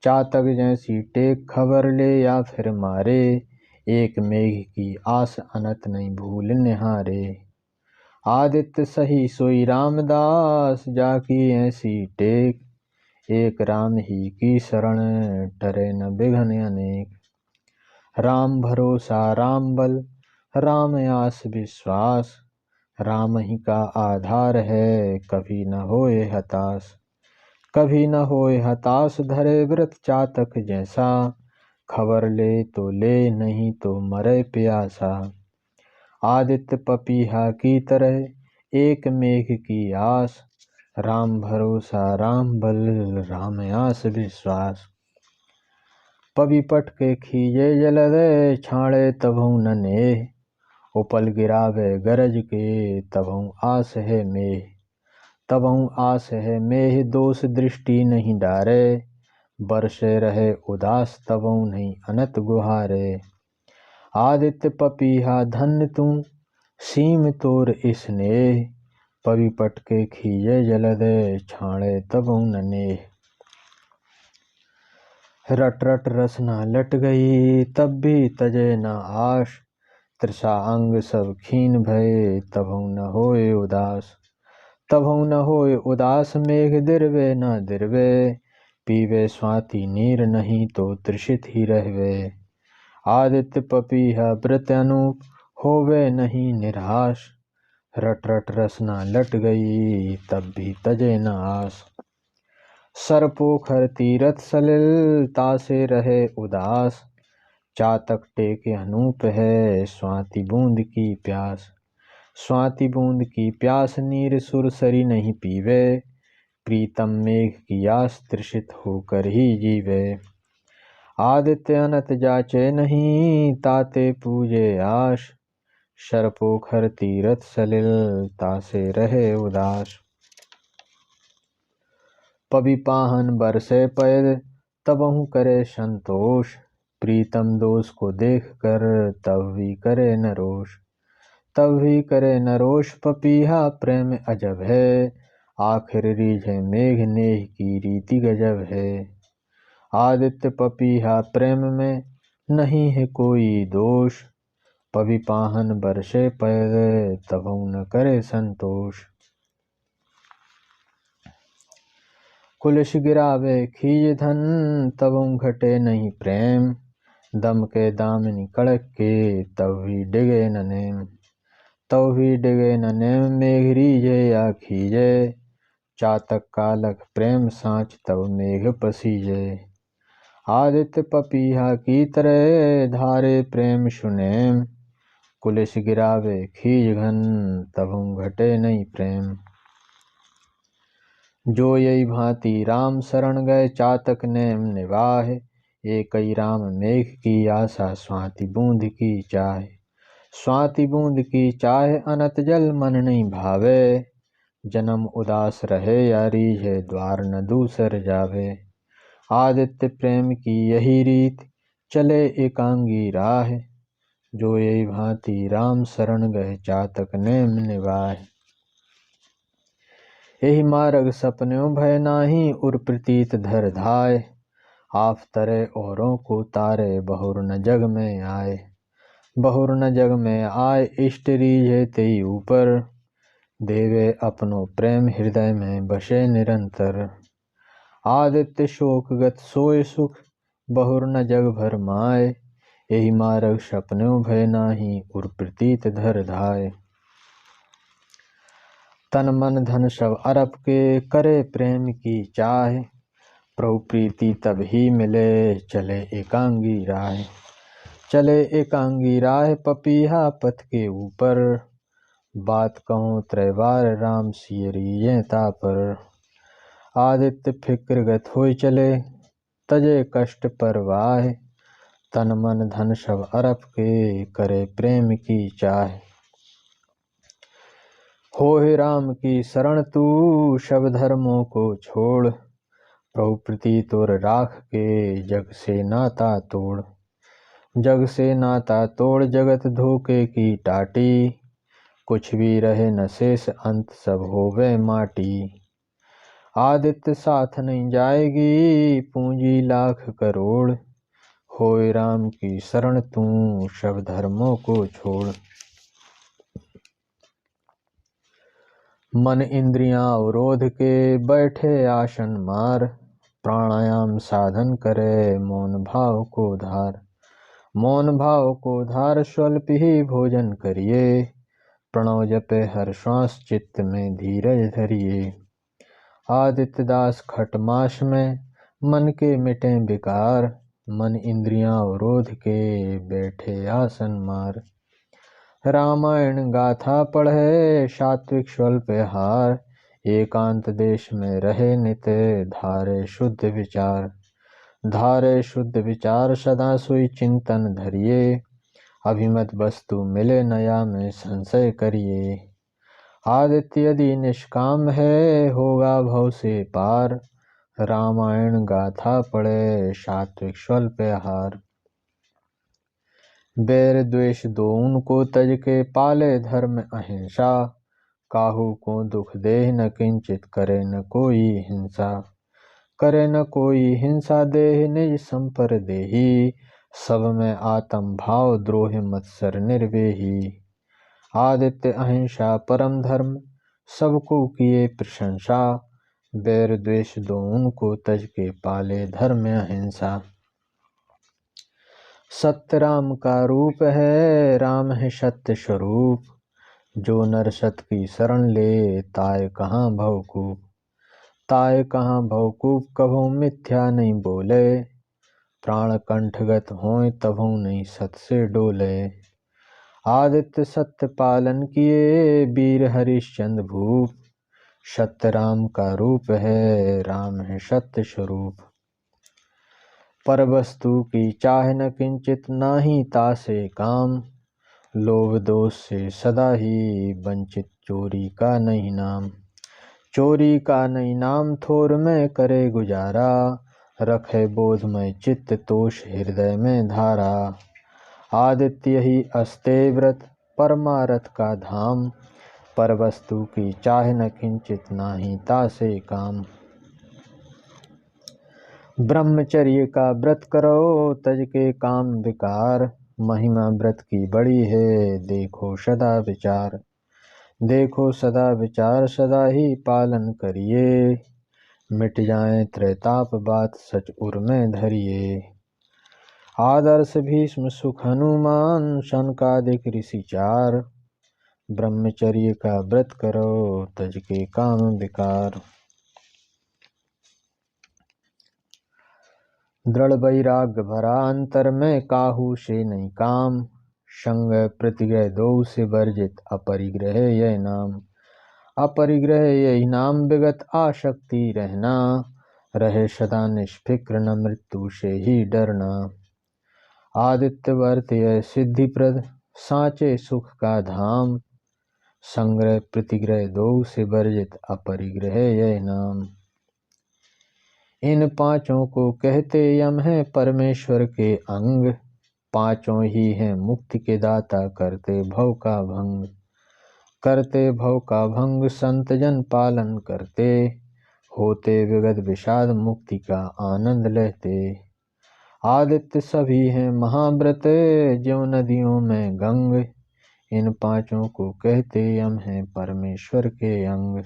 चातक जैसी टेक खबर ले या फिर मारे। एक मेघ की आस अनत नहीं भूल निहारे। आदित्य सही सोई रामदास जाकी ऐसी टेक। एक राम ही की शरण टरे न बिघन अनेक। राम भरोसा राम बल राम आस विश्वास। राम ही का आधार है कभी न होए हताश। कभी न होए हताश धरे व्रत चातक जैसा। खबर ले तो ले नहीं तो मरे प्यासा। आदित्य पपीहा की तरह एक मेघ की आस। राम भरोसा राम बल राम आस विश्वास। पबि पट के खीजे जलद छाड़े तभु न नेह। उपल गिरावे गरज के तबहु आस है मेह। तबहु आस है मेह दोष दृष्टि नहीं डारे। बरसे रहे उदास तबहु नहीं अनत गुहारे। आदित्य पपीहा धन्य तू सीम तोर स्नेह। पवि पट के खीजे जलद छाड़े तबहु न नेह। रट रट रसना लट गई तब भी तजे न आश। तृषा अंग सब खीन भये तबहु न होए उदास। तबहु न होए उदास मेघ दिरवे न दिरवे। पीवे स्वाति नीर नहीं तो तृषित ही रहवे। आदित्य पपीहा व्रत अनूप होवे नहीं निराश। रट रट रसना लट गई तब भी तजे न आस। सर पोखर तीरथ सलिल तासे रहे उदास। चातक टेके अनूप है स्वाति बूंद की प्यास। स्वाति बूंद की प्यास नीर सुरसरी नहीं पीवे। प्रीतम मेघ की आस तृषित होकर ही जीवे। आदित्य अनत जाचे नहीं ताते पूजे आश। शरपोखर तीरथ सलिल तासे रहे उदास। पबि पाहन बरसे पैद तबहु करे संतोष। प्रीतम दोष को देख कर तब भी करे न रोष। तब भी करे न रोष पपीहा प्रेम अजब है, आखिर रीझे मेघ नेह की रीति गजब है। आदित्य पपीहा प्रेम में नहीं है कोई दोष, पवि पाहन बरसे पैदे तबु न करे संतोष। कुलिश गिरावे खीज धन तबु घटे नहीं प्रेम, दम के दामिनी कड़क के तब भी डिगे न नेम। तब भी डिगे न नेम मेघ रीजे या खीजे, चातक कालक प्रेम साँच तब मेघ पसीजे। आदित्य पपीहा की तरह धारे प्रेम सुनेम, कुलिश गिरावे खीज घन तबु घटे नहीं प्रेम। जो यही भांति राम शरण गए चातक नेम निवाहे, एकई राम मेघ की आशा स्वाति बूंद की चाहे। स्वाति बूंद की चाहे अनत जल मन नहीं भावे, जन्म उदास रहे या रीझे द्वार न दूसर जावे। आदित्य प्रेम की यही रीत चले एकांगी राह, जो यही भांति राम शरण गए चातक नेम निवाहे। यही मार्ग सपन्यों भय नाही उर प्रतीत धर धाय, आप तरे औरों को तारे बहुर न जग में आए। बहुर न जग में आए इष्ट रीझे तेई ऊपर, देवे अपनो प्रेम हृदय में बसे निरंतर। आदित्य शोकगत सोए सुख बहुर न जग भर माए, यही मार्ग सपन्यों भय नाही उर प्रतीत धर धाय। तन मन धन सब अरप के करे प्रेम की चाह, प्रभु प्रीति तब ही मिले चले एकांगी राह। चले एकांगी राह पपीहा पथ के ऊपर, बात कहूँ त्रैवार राम सिय रीझे तापर। आदित्य फिक्रगत होय चले तजे कष्ट परवाह, तन मन धन सब अरप के करे प्रेम की चाह। होए राम की शरण तू सब धर्मों को छोड़, प्रभु प्रीति तोर राख के जग से नाता तोड़। जग से नाता तोड़ जगत धोखे की टाटी, कुछ भी रहे न शेष अंत सब होवे माटी। आदित्य साथ नहीं जाएगी पूंजी लाख करोड़, होए राम की शरण तू सब धर्मों को छोड़। मन इंद्रियां अवरोध के बैठे आसन मार, प्राणायाम साधन करे मौन भाव को धार। मौन भाव को धार स्वल्प ही भोजन करिए, प्रणव जपे हर श्वास चित्त में धीरज धरिए। आदित्य दास खटमास में मन के मिटे विकार, मन इंद्रियां अवरोध के बैठे आसन मार। रामायण गाथा पढ़े सात्विक स्वल्प हार, एकांत देश में रहे नित धारे शुद्ध विचार। धारे शुद्ध विचार सदा सोई चिंतन धरिए, अभिमत वस्तु मिले नया में संशय करिए। आदित्य यदि निष्काम है होगा भव से पार, रामायण गाथा पढ़े सात्विक स्वल्प हार। बैर द्वेष दोउन को तज के पाले धर्म अहिंसा, काहू को दुख देह न किंचित करे न कोई हिंसा। करे न कोई हिंसा देह निज संपर देही, सब में आत्म भाव द्रोह मत्सर निर्वेही। आदित्य अहिंसा परम धर्म सबको किए प्रशंसा, बैर द्वेष दोउन को तज के पाले धर्म अहिंसा। सत्य राम का रूप है राम है सत्य स्वरूप, जो नर सत की शरण ले ताय कहाँ भवकूप। ताय कहाँ भवकूप कभू मिथ्या नहीं बोले, प्राण कंठगत होए तभू नहीं सत से डोले। आदित्य सत्य पालन किए वीर हरिश्चंद्र भूप, सत्य राम का रूप है राम है सत्य स्वरूप। पर वस्तु की चाह न किंचित नाही तासे काम, लोभ दोष से सदा ही वंचित चोरी का नहीं नाम। चोरी का नहीं नाम थोर में करे गुजारा, रखे बोध में चित्त तोष हृदय में धारा। आदित्य ही अस्ते व्रत परमारथ का धाम। पर वस्तु की चाह न किंचित नाही तासे काम। ब्रह्मचर्य का व्रत करो तज के काम विकार। महिमा व्रत की बड़ी है देखो सदा विचार। देखो सदा विचार सदा ही पालन करिए। मिट जाए त्रैताप बात सच उर में धरिए। आदर्श भीष्म सुख हनुमान शनकादिक ऋषि चार। ब्रह्मचर्य का व्रत करो तज के काम विकार। दृढ़ वैराग्य भरा अंतर में काहू से नहीं काम। संग प्रतिग्रह दो से वर्जित अपरिग्रह यह नाम। अपरिग्रह यही नाम विगत आशक्ति रहना। रहे सदा निष्फिक्र न मृत्यु से ही डरना। आदित्य वर्त यह सिद्धिप्रद साँचे सुख का धाम। संग्रह प्रतिग्रह दो से वर्जित अपरिग्रह यह नाम। इन पांचों को कहते यम है परमेश्वर के अंग। पांचों ही हैं मुक्ति के दाता करते भव का भंग। करते भव का भंग संत जन पालन करते। होते विगत विषाद मुक्ति का आनंद लेते। आदित्य सभी हैं महाव्रत ज्यों नदियों में गंग। इन पांचों को कहते यम हैं परमेश्वर के अंग।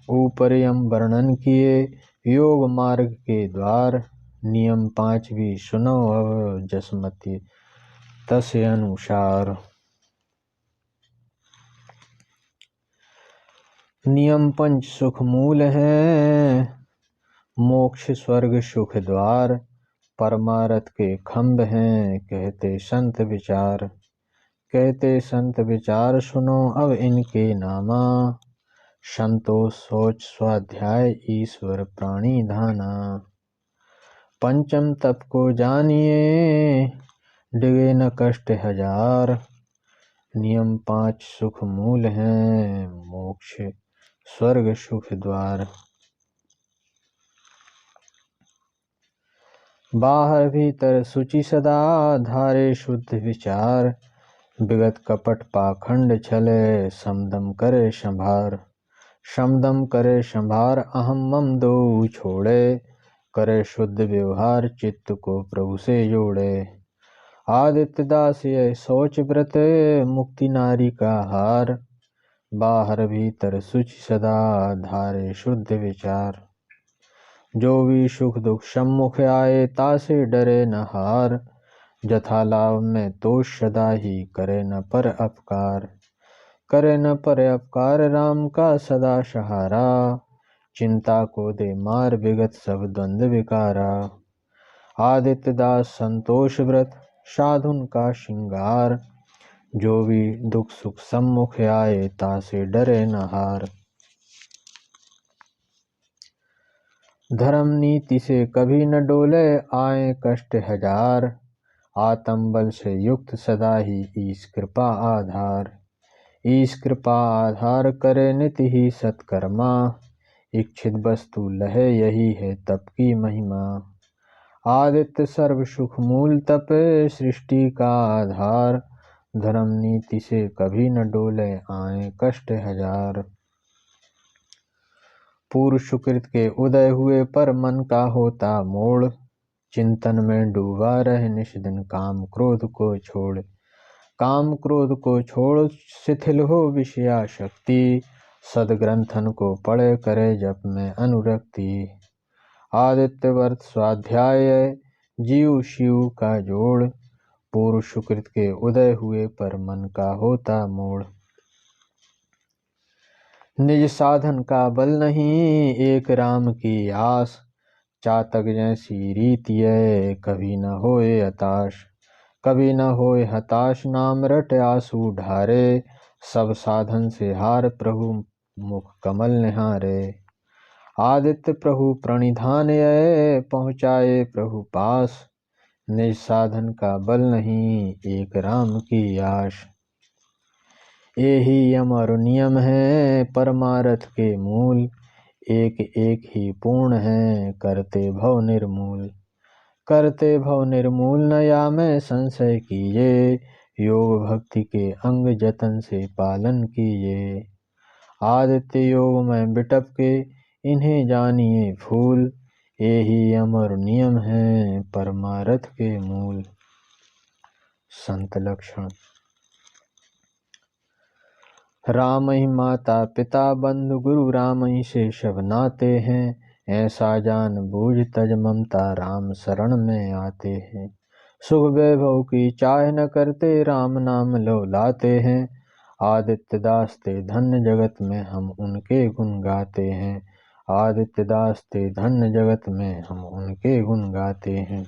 ऊपर यम वर्णन किए योग मार्ग के द्वार। नियम 5 भी सुनो अब जसमति तस् अनुसार। नियम 5 सुख मूल है मोक्ष स्वर्ग सुख द्वार। परमारथ के खंभ हैं कहते संत विचार। कहते संत विचार सुनो अब इनके नामा। संतोष सोच स्वाध्याय ईश्वर प्राणी धाना। पंचम तप को जानिए डिगे न कष्ट हजार। नियम 5 सुख मूल हैं मोक्ष स्वर्ग सुख द्वार। बाहर भीतर शुचि सदा धारे शुद्ध विचार। विगत कपट पाखंड छले समदम करे संभार। समदम करे संभार अहम मम दो छोड़े। करे शुद्ध व्यवहार चित्त को प्रभु से जोड़े। आदित्य दास ये सोच व्रत मुक्ति नारी का हार। बाहर भीतर शुचि सदा धारे शुद्ध विचार। जो भी सुख दुख सम्मुख आए तासे डरे न हार। जथा लाभ में तो सदा ही करे न पर अपकार। करे न पर अपकार राम का सदा सहारा। चिंता को दे मार विगत सब द्वंद विकारा। आदित्य दास संतोष व्रत साधुन का श्रृंगार। जो भी दुख सुख सम्मुख आए तासे डरे न हार। धर्म नीति से कभी न डोले आए कष्ट हजार। आत्म बल से युक्त सदा ही ईश कृपा आधार। ईश कृपा आधार करे नित्य ही सत्कर्मा। इच्छित वस्तु लहे यही है तप की महिमा। आदित्य सर्व सुख मूल तप सृष्टि का आधार। धर्म नीति से कभी न डोले आए कष्ट हजार। पूर्व सुकृत के उदय हुए पर मन का होता मोड़। चिंतन में डूबा रहे निश दिन काम क्रोध को छोड़। काम क्रोध को छोड़ शिथिल हो विषयाशक्ति। सदग्रंथन को पढ़े करे जप में अनुरक्ति। आदित्य व्रत स्वाध्याय जीव शिव का जोड़। पूर्व सुकृत के उदय हुए पर मन का होता मोड़। निज साधन का बल नहीं एक राम की आस। चातक जैसी रीति है कभी न होए हताश। कभी न होए हताश नाम रट आंसू ढारे। सब साधन से हार प्रभु मुख कमल निहारे। आदित्य प्रभु प्रणिधान ये पहुँचाए प्रभु पास। निज साधन का बल नहीं एक राम की आश। यही यम और नियम है परमारथ के मूल। एक एक ही पूर्ण है करते भव निर्मूल। करते भव निर्मूल न या मैं संशय कीजिए, योग भक्ति के अंग जतन से पालन कीजिए। आदित्य योग में बिटप के इन्हें जानिए फूल, यही अमर नियम है परमारथ के मूल। संत लक्षण। राम ही माता पिता बंधु गुरु, राम ही से सब नाते हैं, ऐसा जान बूझ तज ममता राम शरण में आते हैं। सुख वैभव की चाह न करते, राम नाम लो लाते हैं, आदित्य दास ते धन्य जगत में हम उनके गुण गाते हैं। आदित्य दास ते धन्य जगत में हम उनके गुण गाते हैं।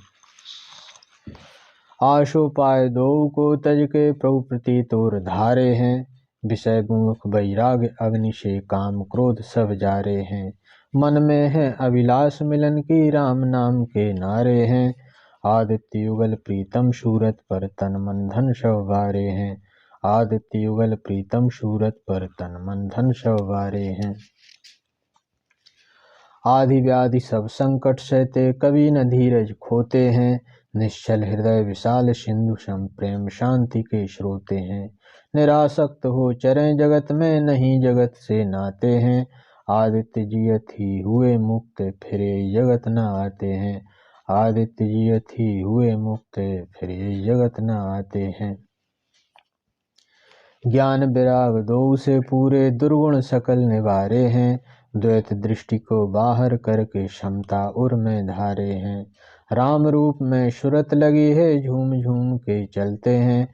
आशु पाय दो को तज के प्रभु प्रति तोर धारे हैं, विषय मुख वैराग्य अग्नि से काम क्रोध सब जारे हैं। मन में है अभिलाष मिलन की, राम नाम के नारे हैं, आदित्य युगल प्रीतम सूरत पर तन मन धन सब वारे हैं। आदित्य युगल प्रीतम सूरत पर तन मन धन सब वारे हैं। आदि व्याधि सब संकट सहते, कभी न धीरज खोते हैं, निश्चल हृदय विशाल सिंधु सम प्रेम शांति के स्रोते हैं। निरासक्त हो चरें जगत में, नहीं जगत से नाते हैं, आदित्य जियत ही हुए मुक्त फिर ये जगत न आते हैं। आदित्य जियत ही हुए मुक्त फिर ये जगत न आते हैं। ज्ञान विराग दो से पूरे, दुर्गुण सकल निवारे हैं, द्वैत दृष्टि को बाहर करके क्षमता उर में धारे हैं। राम रूप में सूरत लगी है, झूम झूम के चलते हैं,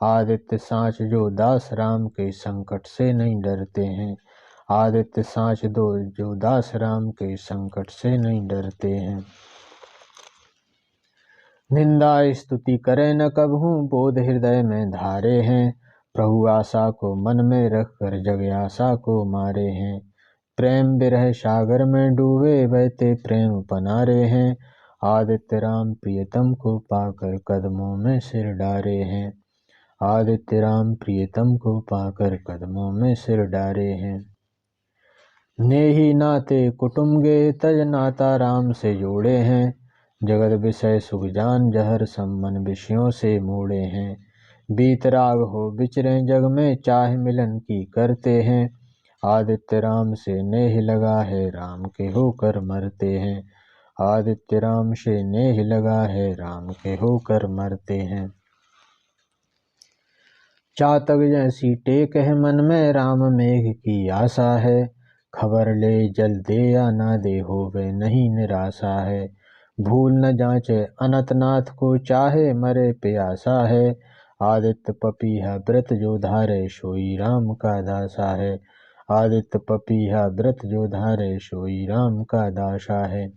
आदित्य सांच जो दास राम के संकट से नहीं डरते हैं। आदित्य सांच दो जो दास राम के संकट से नहीं डरते हैं। निंदा स्तुति करे न कबहू, बोध हृदय में धारे हैं, प्रभु आशा को मन में रख कर जग आशा को मारे हैं। प्रेम विरह सागर में डूबे बहते प्रेम पनारे हैं, आदित्य राम प्रियतम को पाकर कदमों में सिर डारे हैं। आदित्य राम प्रियतम को पाकर कदमों में सिर डारे हैं। नेही नाते कुटुम्ब गे तज नाता राम से जोड़े हैं, जगत विषय सुख जान जहर सम्मन विषयों से मोड़े हैं। बीतराग हो विचरे जग में, चाह मिलन की करते हैं, आदित्य राम से नेह लगा है राम के होकर मरते हैं। आदित्य राम से नेह लगा है राम के होकर मरते हैं। चातक जैसी टेक है मन में, राम मेघ की आशा है, खबर ले जल दे या ना दे होवे नहीं निराशा है। भूल न जांचे अनंतनाथ को, चाहे मरे प्यासा है, आदित्य पपीहा व्रत जो धारे सोई राम का दासा है। आदित्य पपीहा व्रत जो धारे सोई राम का दासा है।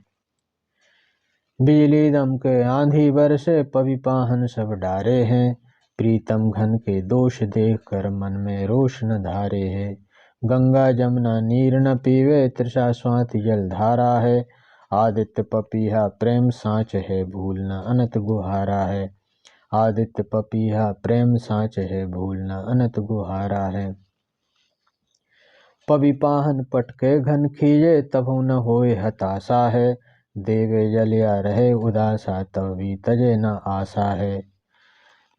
बिजली दमके आंधी बरसे, पवि पाहन सब डारे हैं, प्रीतम घन के दोष देख कर मन में रोष न धारे है। गंगा जमुना नीर न पीवे, तृषा स्वाति जल धारा है, आदित्य पपीहा प्रेम साँच है, भूल न अनंत गुहारा है। आदित्य पपीहा प्रेम साँच है, भूल न अनंत गुहारा है। पवि पाहन पटके घन खीजे, तबु न होए हताशा है, देवे जलिया रहे उदासा, तब भी तजे न आशा है।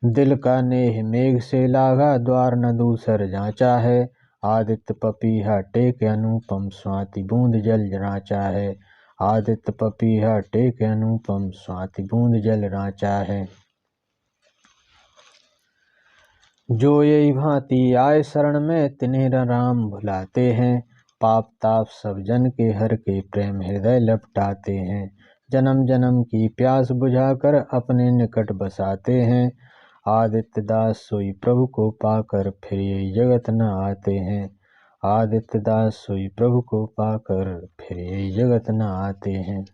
दिल का नेह मेघ से लागा, द्वार न दूसर जांचा है, आदित्य पपीहा टेक अनुपम, स्वाति बूंद जल रांचा है। आदित्य पपीहा टेक अनुपम, स्वाति बूंद जल रांचा है। जो यही भांति आए शरण में, तिन्हें राम भुलाते हैं, पाप ताप सब जन के हर के प्रेम हृदय लपटाते हैं। जन्म जन्म की प्यास बुझाकर अपने निकट बसाते हैं, आदित्य दास सोई प्रभु को पाकर फिर ये जगत न आते हैं। आदित्य दास सोई प्रभु को पाकर फिर ये जगत न आते हैं।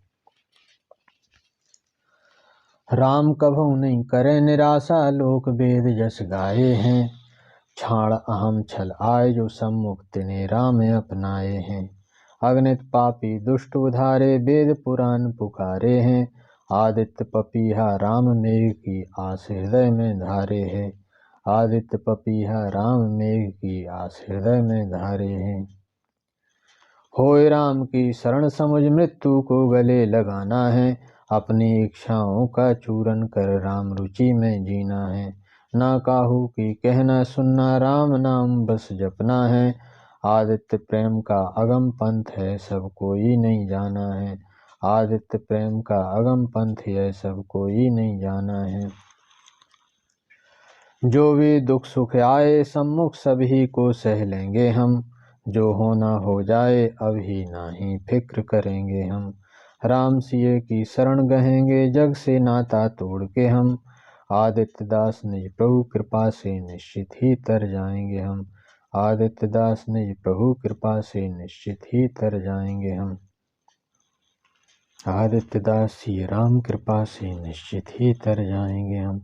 राम कभू नहीं करे निराशा, लोक वेद जस गाये हैं, छाड़ अहम छल आए जो सम्मुख, तिन्हें राम अपनाए हैं। अगणित पापी दुष्ट उधारे, वेद पुराण पुकारे हैं, आदित्य पपीहा राम मेघ की आस हृदय में धारे है। आदित्य पपीहा राम मेघ की आस हृदय में धारे हैं। होए राम की शरण समुझ, मृत्यु को गले लगाना है, अपनी इच्छाओं का चूरन कर राम रुचि में जीना है। ना काहू की कहना सुनना, राम नाम बस जपना है। आदित्य प्रेम का अगम पंथ है, सब कोई नहीं जाना है। आदित्य प्रेम का अगम पंथ है, सब कोई नहीं जाना है। जो भी दुख सुख आए सम्मुख, सभी को सह लेंगे हम। जो होना हो जाए अभी नाही फिक्र करेंगे हम। राम सिए की शरण गहेंगे, जग से नाता तोड़ के हम। आदित्य दास निज प्रभु कृपा से निश्चित ही तर जाएंगे हम। आदित्य दास निज प्रभु कृपा से निश्चित ही तर जाएंगे हम। आदित्य दास श्री राम कृपा से निश्चित ही तर जाएंगे हम।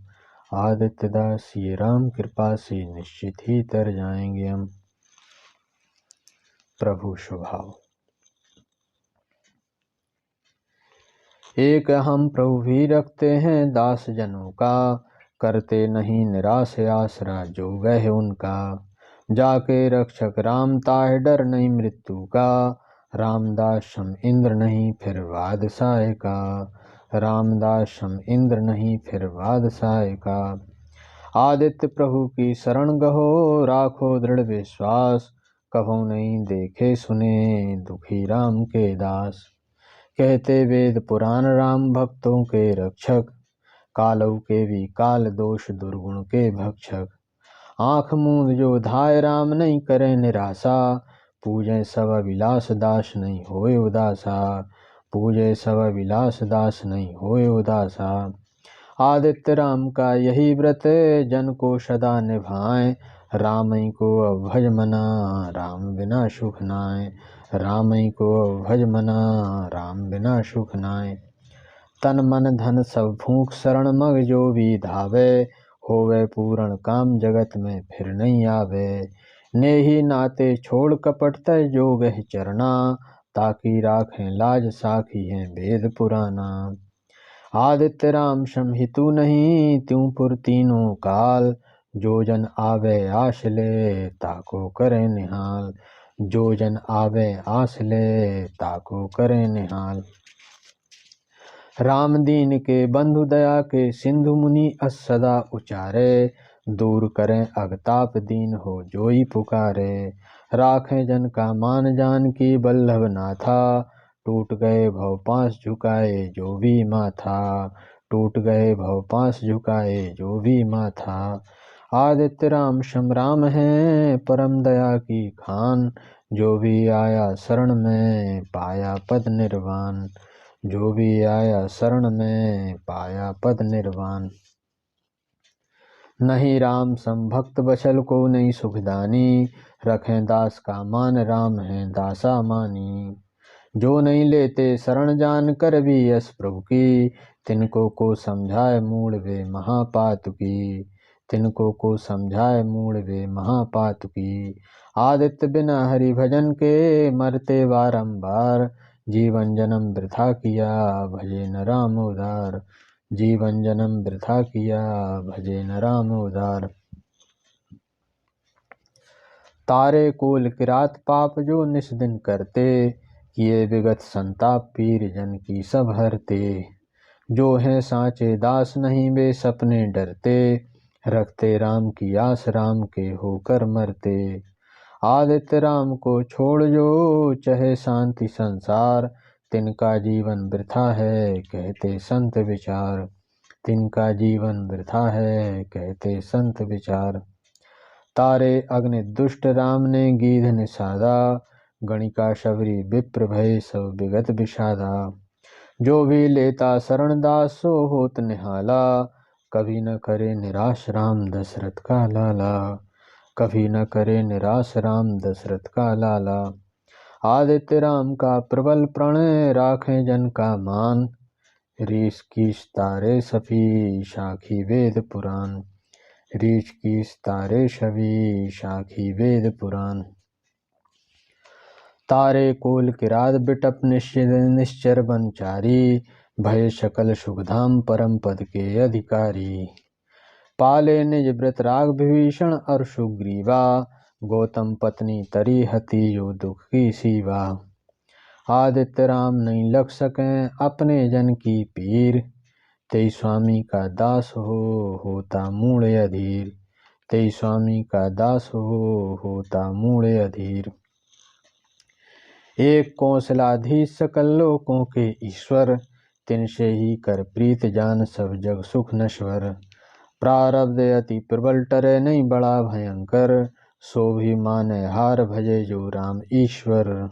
आदित्य दास श्री राम कृपा से निश्चित ही तर जाएंगे हम। प्रभु स्वभाव। एक हम प्रभु भी रखते हैं दास जनों का, करते नहीं निराश आसरा जो गए उनका। जाके रक्षक राम ताहे, डर नहीं मृत्यु का। रामदास हम इंद्र नहीं फिर बादशाह का। रामदास हम इंद्र नहीं फिर बादशाह का। आदित्य प्रभु की शरण गहो, राखो दृढ़ विश्वास। कभू नहीं देखे सुने दुखी राम के दास। कहते वेद पुराण राम भक्तों के रक्षक, कालऊ के भी काल दोष दुर्गुण के भक्षक। आँख मूंद जो धाय राम नहीं करे निराशा, पूजे सब अभिलाष दास नहीं होए उदासा। पूजे सब अभिलाष दास नहीं होए उदासा। आदित्य राम का यही व्रत, जन को सदा निभाए। राम ही को भज मना, राम बिना सुख नाय। राम ही को भज मना, राम बिना सुख नाय। तन मन धन सब फूंक शरण मग, जो भी धावे। होवे पूर्ण काम जगत में फिर नहीं आवे। नेही नाते छोड़ कपट तय जो गह चरना, ताकि राखें लाज साखी हैं वेद पुराना। आदित्य राम समहितु नहीं, त्यों पुर तीनों काल। जो जन आवे आस ले, ताको करे निहाल। जो जन आवे आस ले, ताको करे निहाल। राम दीन के बंधु दया के सिंधु, मुनि अस सदा उचारे। दूर करें अगताप दीन हो जोई पुकारे। राखें जन का मान जान की बल्लभ नाथा। टूट गए भव पास झुकाए जो भी माथा। टूट गए भव पास झुकाए जो भी माथा। आदित्य राम सम राम है, परम दया की खान। जो भी आया शरण में पाया पद निर्वाण। जो भी आया शरण में पाया पद निर्वाण। नहीं राम सम भक्त बछल को नहीं सुखदानी। रखें दास का मान राम है दासा मानी। जो नहीं लेते शरण जान कर भी यश प्रभु की। तिनको को समझाए मूढ़ वे महापातकी। तिनको को समझाए मूढ़ वे महापातकी। आदित्य बिना हरि भजन के, मरते बारंबार। जीवन जन्म वृथा किया भजे न राम उदार। जीवन जन्म वृथा किया भजे न राम उदार। तारे कोल किरात पाप जो निस दिन करते। किए विगत संताप पीर जन की सब हरते। जो है साचे दास नहीं वे सपने डरते। रखते राम की आस राम के होकर मरते। आदित्य राम को छोड़ जो चहे शांति संसार। तिनका जीवन वृथा है कहते संत विचार। तिनका जीवन वृथा है कहते संत विचार। तारे अग्नि दुष्ट राम ने गीध निषादा। गणिका शबरी विप्र भय सब विगत विषादा। जो भी लेता शरण दास सो होत निहाला। कभी न करे निराश राम दशरथ का लाला। कभी न करे निराश राम दशरथ का लाला। आदित्य राम का प्रबल प्रणय राखें जन का मान। ऋष की तारे सभी साखी वेद पुराण। ऋष की तारे सभी साखी वेद पुराण। तारे कोल किरात बिटप निश्चर बनचारी। भय सकल सुखधाम परम पद के अधिकारी। पाले निज व्रत राग विभीषण और सुग्रीवा। गौतम पत्नी तरी हति जो दुख की सीवा। आदित्य राम नहीं लग सकें अपने जन की पीर, तेई स्वामी का दास होता मूढ़ अधीर, तेई स्वामी का दास होता मूढ़ अधीर। एक कौशलाधीश सकल लोकों के ईश्वर, तिनसे ही कर प्रीत जान सब जग सुख नश्वर। प्रारब्ध अति प्रबल टरे नहीं बड़ा भयंकर, सो भी माने हार भजे जो राम ईश्वर।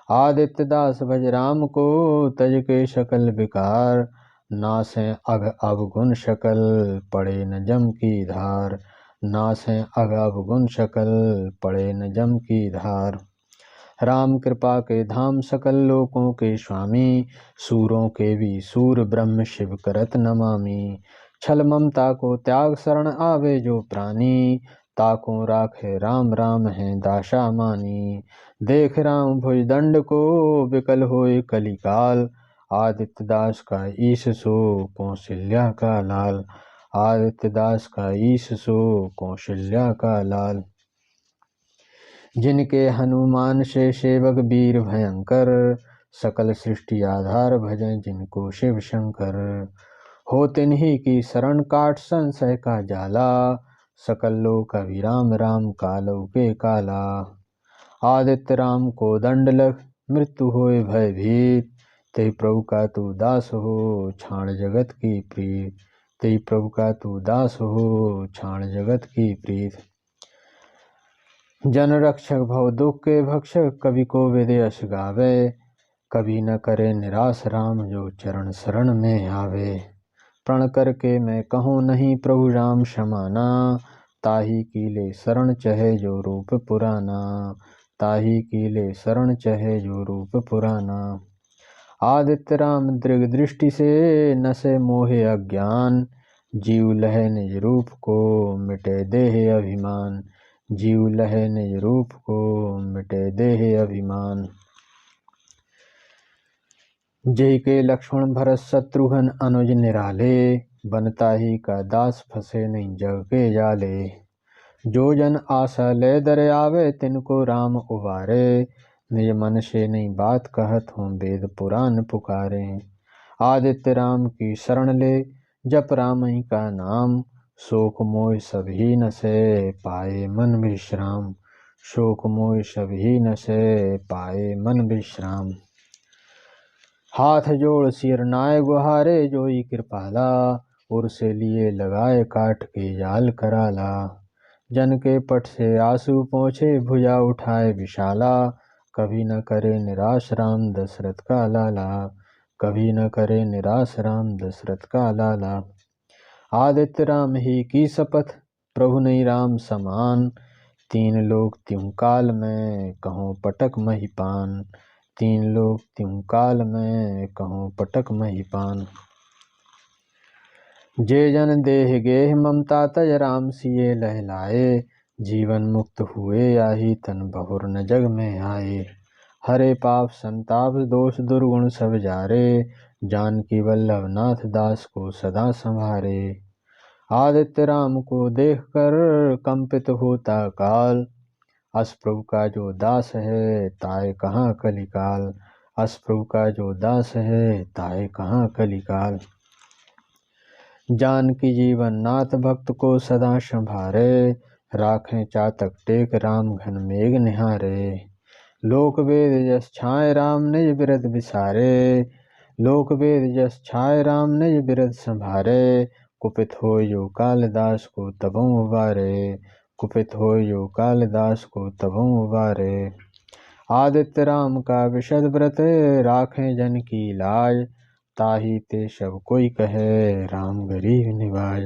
आदित्य दास भज राम को तज के सकल विकार, नासें अघ अवगुण सकल पड़े न जम की धार, नासें अघ अवगुण सकल पड़े न जम की धार। राम कृपा के धाम सकल लोकों के स्वामी, सूरों के भी सूर ब्रह्म शिव करत नमामि। छल ममता को त्याग शरण आवे जो प्राणी, ताको राखे राम राम है दासा मानी। देख राम भुज दंड को विकल होए कलिकाल, आदित्य दास का ईश सो कौशल्या का लाल, आदित्य दास का ईश सो कौशल्या का लाल। जिनके हनुमान से सेवक वीर भयंकर, सकल सृष्टि आधार भजन जिनको शिव शंकर। हो तिन्हीं की शरण काट संशय का जाला, सकल लोक अभिराम राम कालौ के काला। आदित्य राम को दंड लग मृत्यु होए भयभीत, तेई प्रभु का तू दास हो छाण जगत की प्रीत, तेई प्रभु का तू दास हो छाण जगत की प्रीत। जन रक्षक भव दुख के भक्षक, कवि को वेद यश गावे, कभी न करे निराश राम जो चरण शरण में आवे। प्रण करके मैं कहूँ नहीं प्रभु राम समाना, ताही की ले शरण चहे जो रूप पुराना, ताही की ले शरण चहे जो रूप पुराना। आदित्य राम दृग दृष्टि से नसे मोहे अज्ञान, जीव लहे निज रूप को मिटे देह अभिमान, जीव लहे निज रूप को मिटे देह अभिमान। जय के लक्ष्मण भरत शत्रुघ्न अनुज निराले, बनता ही का दास फंसे नहीं जग के जाले। जो जन आशा ले दर आवे तिनको राम उबारे, निज मन से नहीं बात कहत हूँ वेद पुराण पुकारे। आदित्य राम की शरण ले जप राम ही का नाम, शोक मोह सभी नसे पाए मन विश्राम, शोक मोह सभी नसे पाए मन विश्राम। हाथ जोड़ सिर नाय गुहारे जोई कृपाला, उर से लिए लगाए काट के जाल कराला। जन के पट से आंसू पोंछे भुजा उठाए विशाला, कभी न करे निराश राम दशरथ का लाला, कभी न करे निराश राम दशरथ का लाला। आदित्य राम ही की शपथ प्रभु नहीं राम समान, तीन लोग त्यों काल में कहों पटक महिपान, तीन लोग त्यों काल में कहों पटक महिपान। जे जन देह गेह ममता तज राम सिए लहलाए, जीवन मुक्त हुए याही तन बहुर न जग में आए। हरे पाप संताप दोष दुर्गुण सब जारे, जानकी वल्लभ नाथ दास को सदा संभारे। आदित्य राम को देख कर कंपित होता काल, अस प्रभु का जो दास है ताए कहाँ कलिकाल, अस प्रभु का जो दास है ताए कहाँ कलिकाल। जानकी जीवन नाथ भक्त को सदा संभारे, राखें चातक टेक राम घन मेघ निहारे। लोक वेद जस छाए राम निज बिरद विसारे, लोक वेद जस छाए राम निज बिरद संभारे। कुपित हो जो कालिदास को तबों उबारे, कुपित हो जो कालिदास को तबों उबारे। आदित्य राम का विशद व्रत राखें जन की लाज, ताही ते सब कोई कहे राम गरीब निवाज,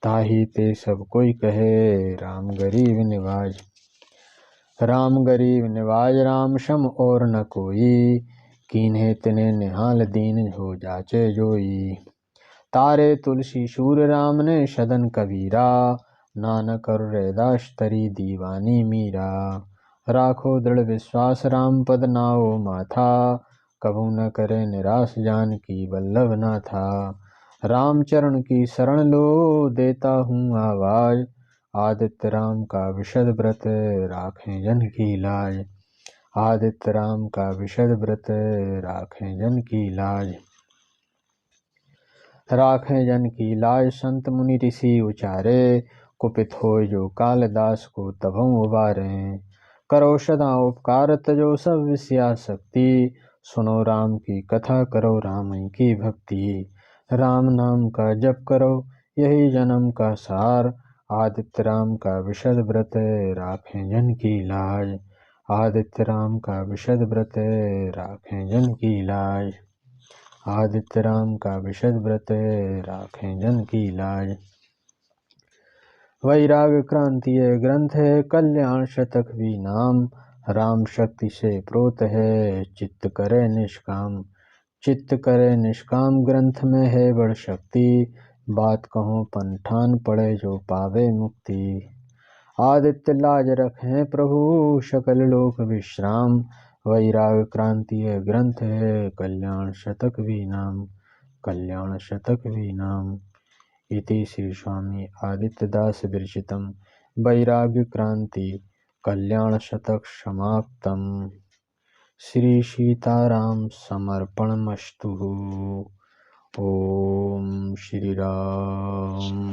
ताही ते सब कोई कहे राम गरीब निवाज। राम गरीब निवाज राम सम और न कोई, कीन्हे तिने निहाल दीन हो जाचे जोई। तारे तुलसी सूर राम ने सदन कबीरा, नानक और रैदास तरी दीवानी मीरा। राखो दृढ़ विश्वास राम पद नाओ माथा, कभू न करे निराश जानकी वल्लभ नाथा। राम चरण की शरण लो देता हूँ आवाज, आदित्य राम का विशद व्रत राखें जन की लाज, आदित्य राम का विशद व्रत राखें जन की लाज। राखें जन की लाज संत मुनि ऋषि उचारे, कुपित हो जो कालिदास को तबहु उबारे। करो सदा उपकार तजो सब विषया शक्ति, सुनो राम की कथा करो राम की भक्ति। राम नाम का जप करो यही जन्म का सार, आदित्य राम का विशद व्रत राखें जन की लाज। आदित्य राम का विशद व्रत राखें जन की लाज। आदित्य राम का विशद व्रत राखें जन की लाज। वैराग क्रांति ग्रंथ है कल्याण शतक भी नाम, राम शक्ति से प्रोत है चित्त करे निष्काम। चित्त करे निष्काम ग्रंथ में है बड़ शक्ति, बात कहो पंठान पड़े जो पावे मुक्ति। आदित्य लाज रखें प्रभु सकल लोक विश्राम, वैराग क्रांति ग्रंथ है कल्याण शतक भी नाम। कल्याण शतक भी नाम। इति श्री स्वामी आदित्यदास विरचितम वैराग्य क्रांति कल्याण शतक समाप्तम। श्री सीताराम समर्पणमस्तु। ओम श्री राम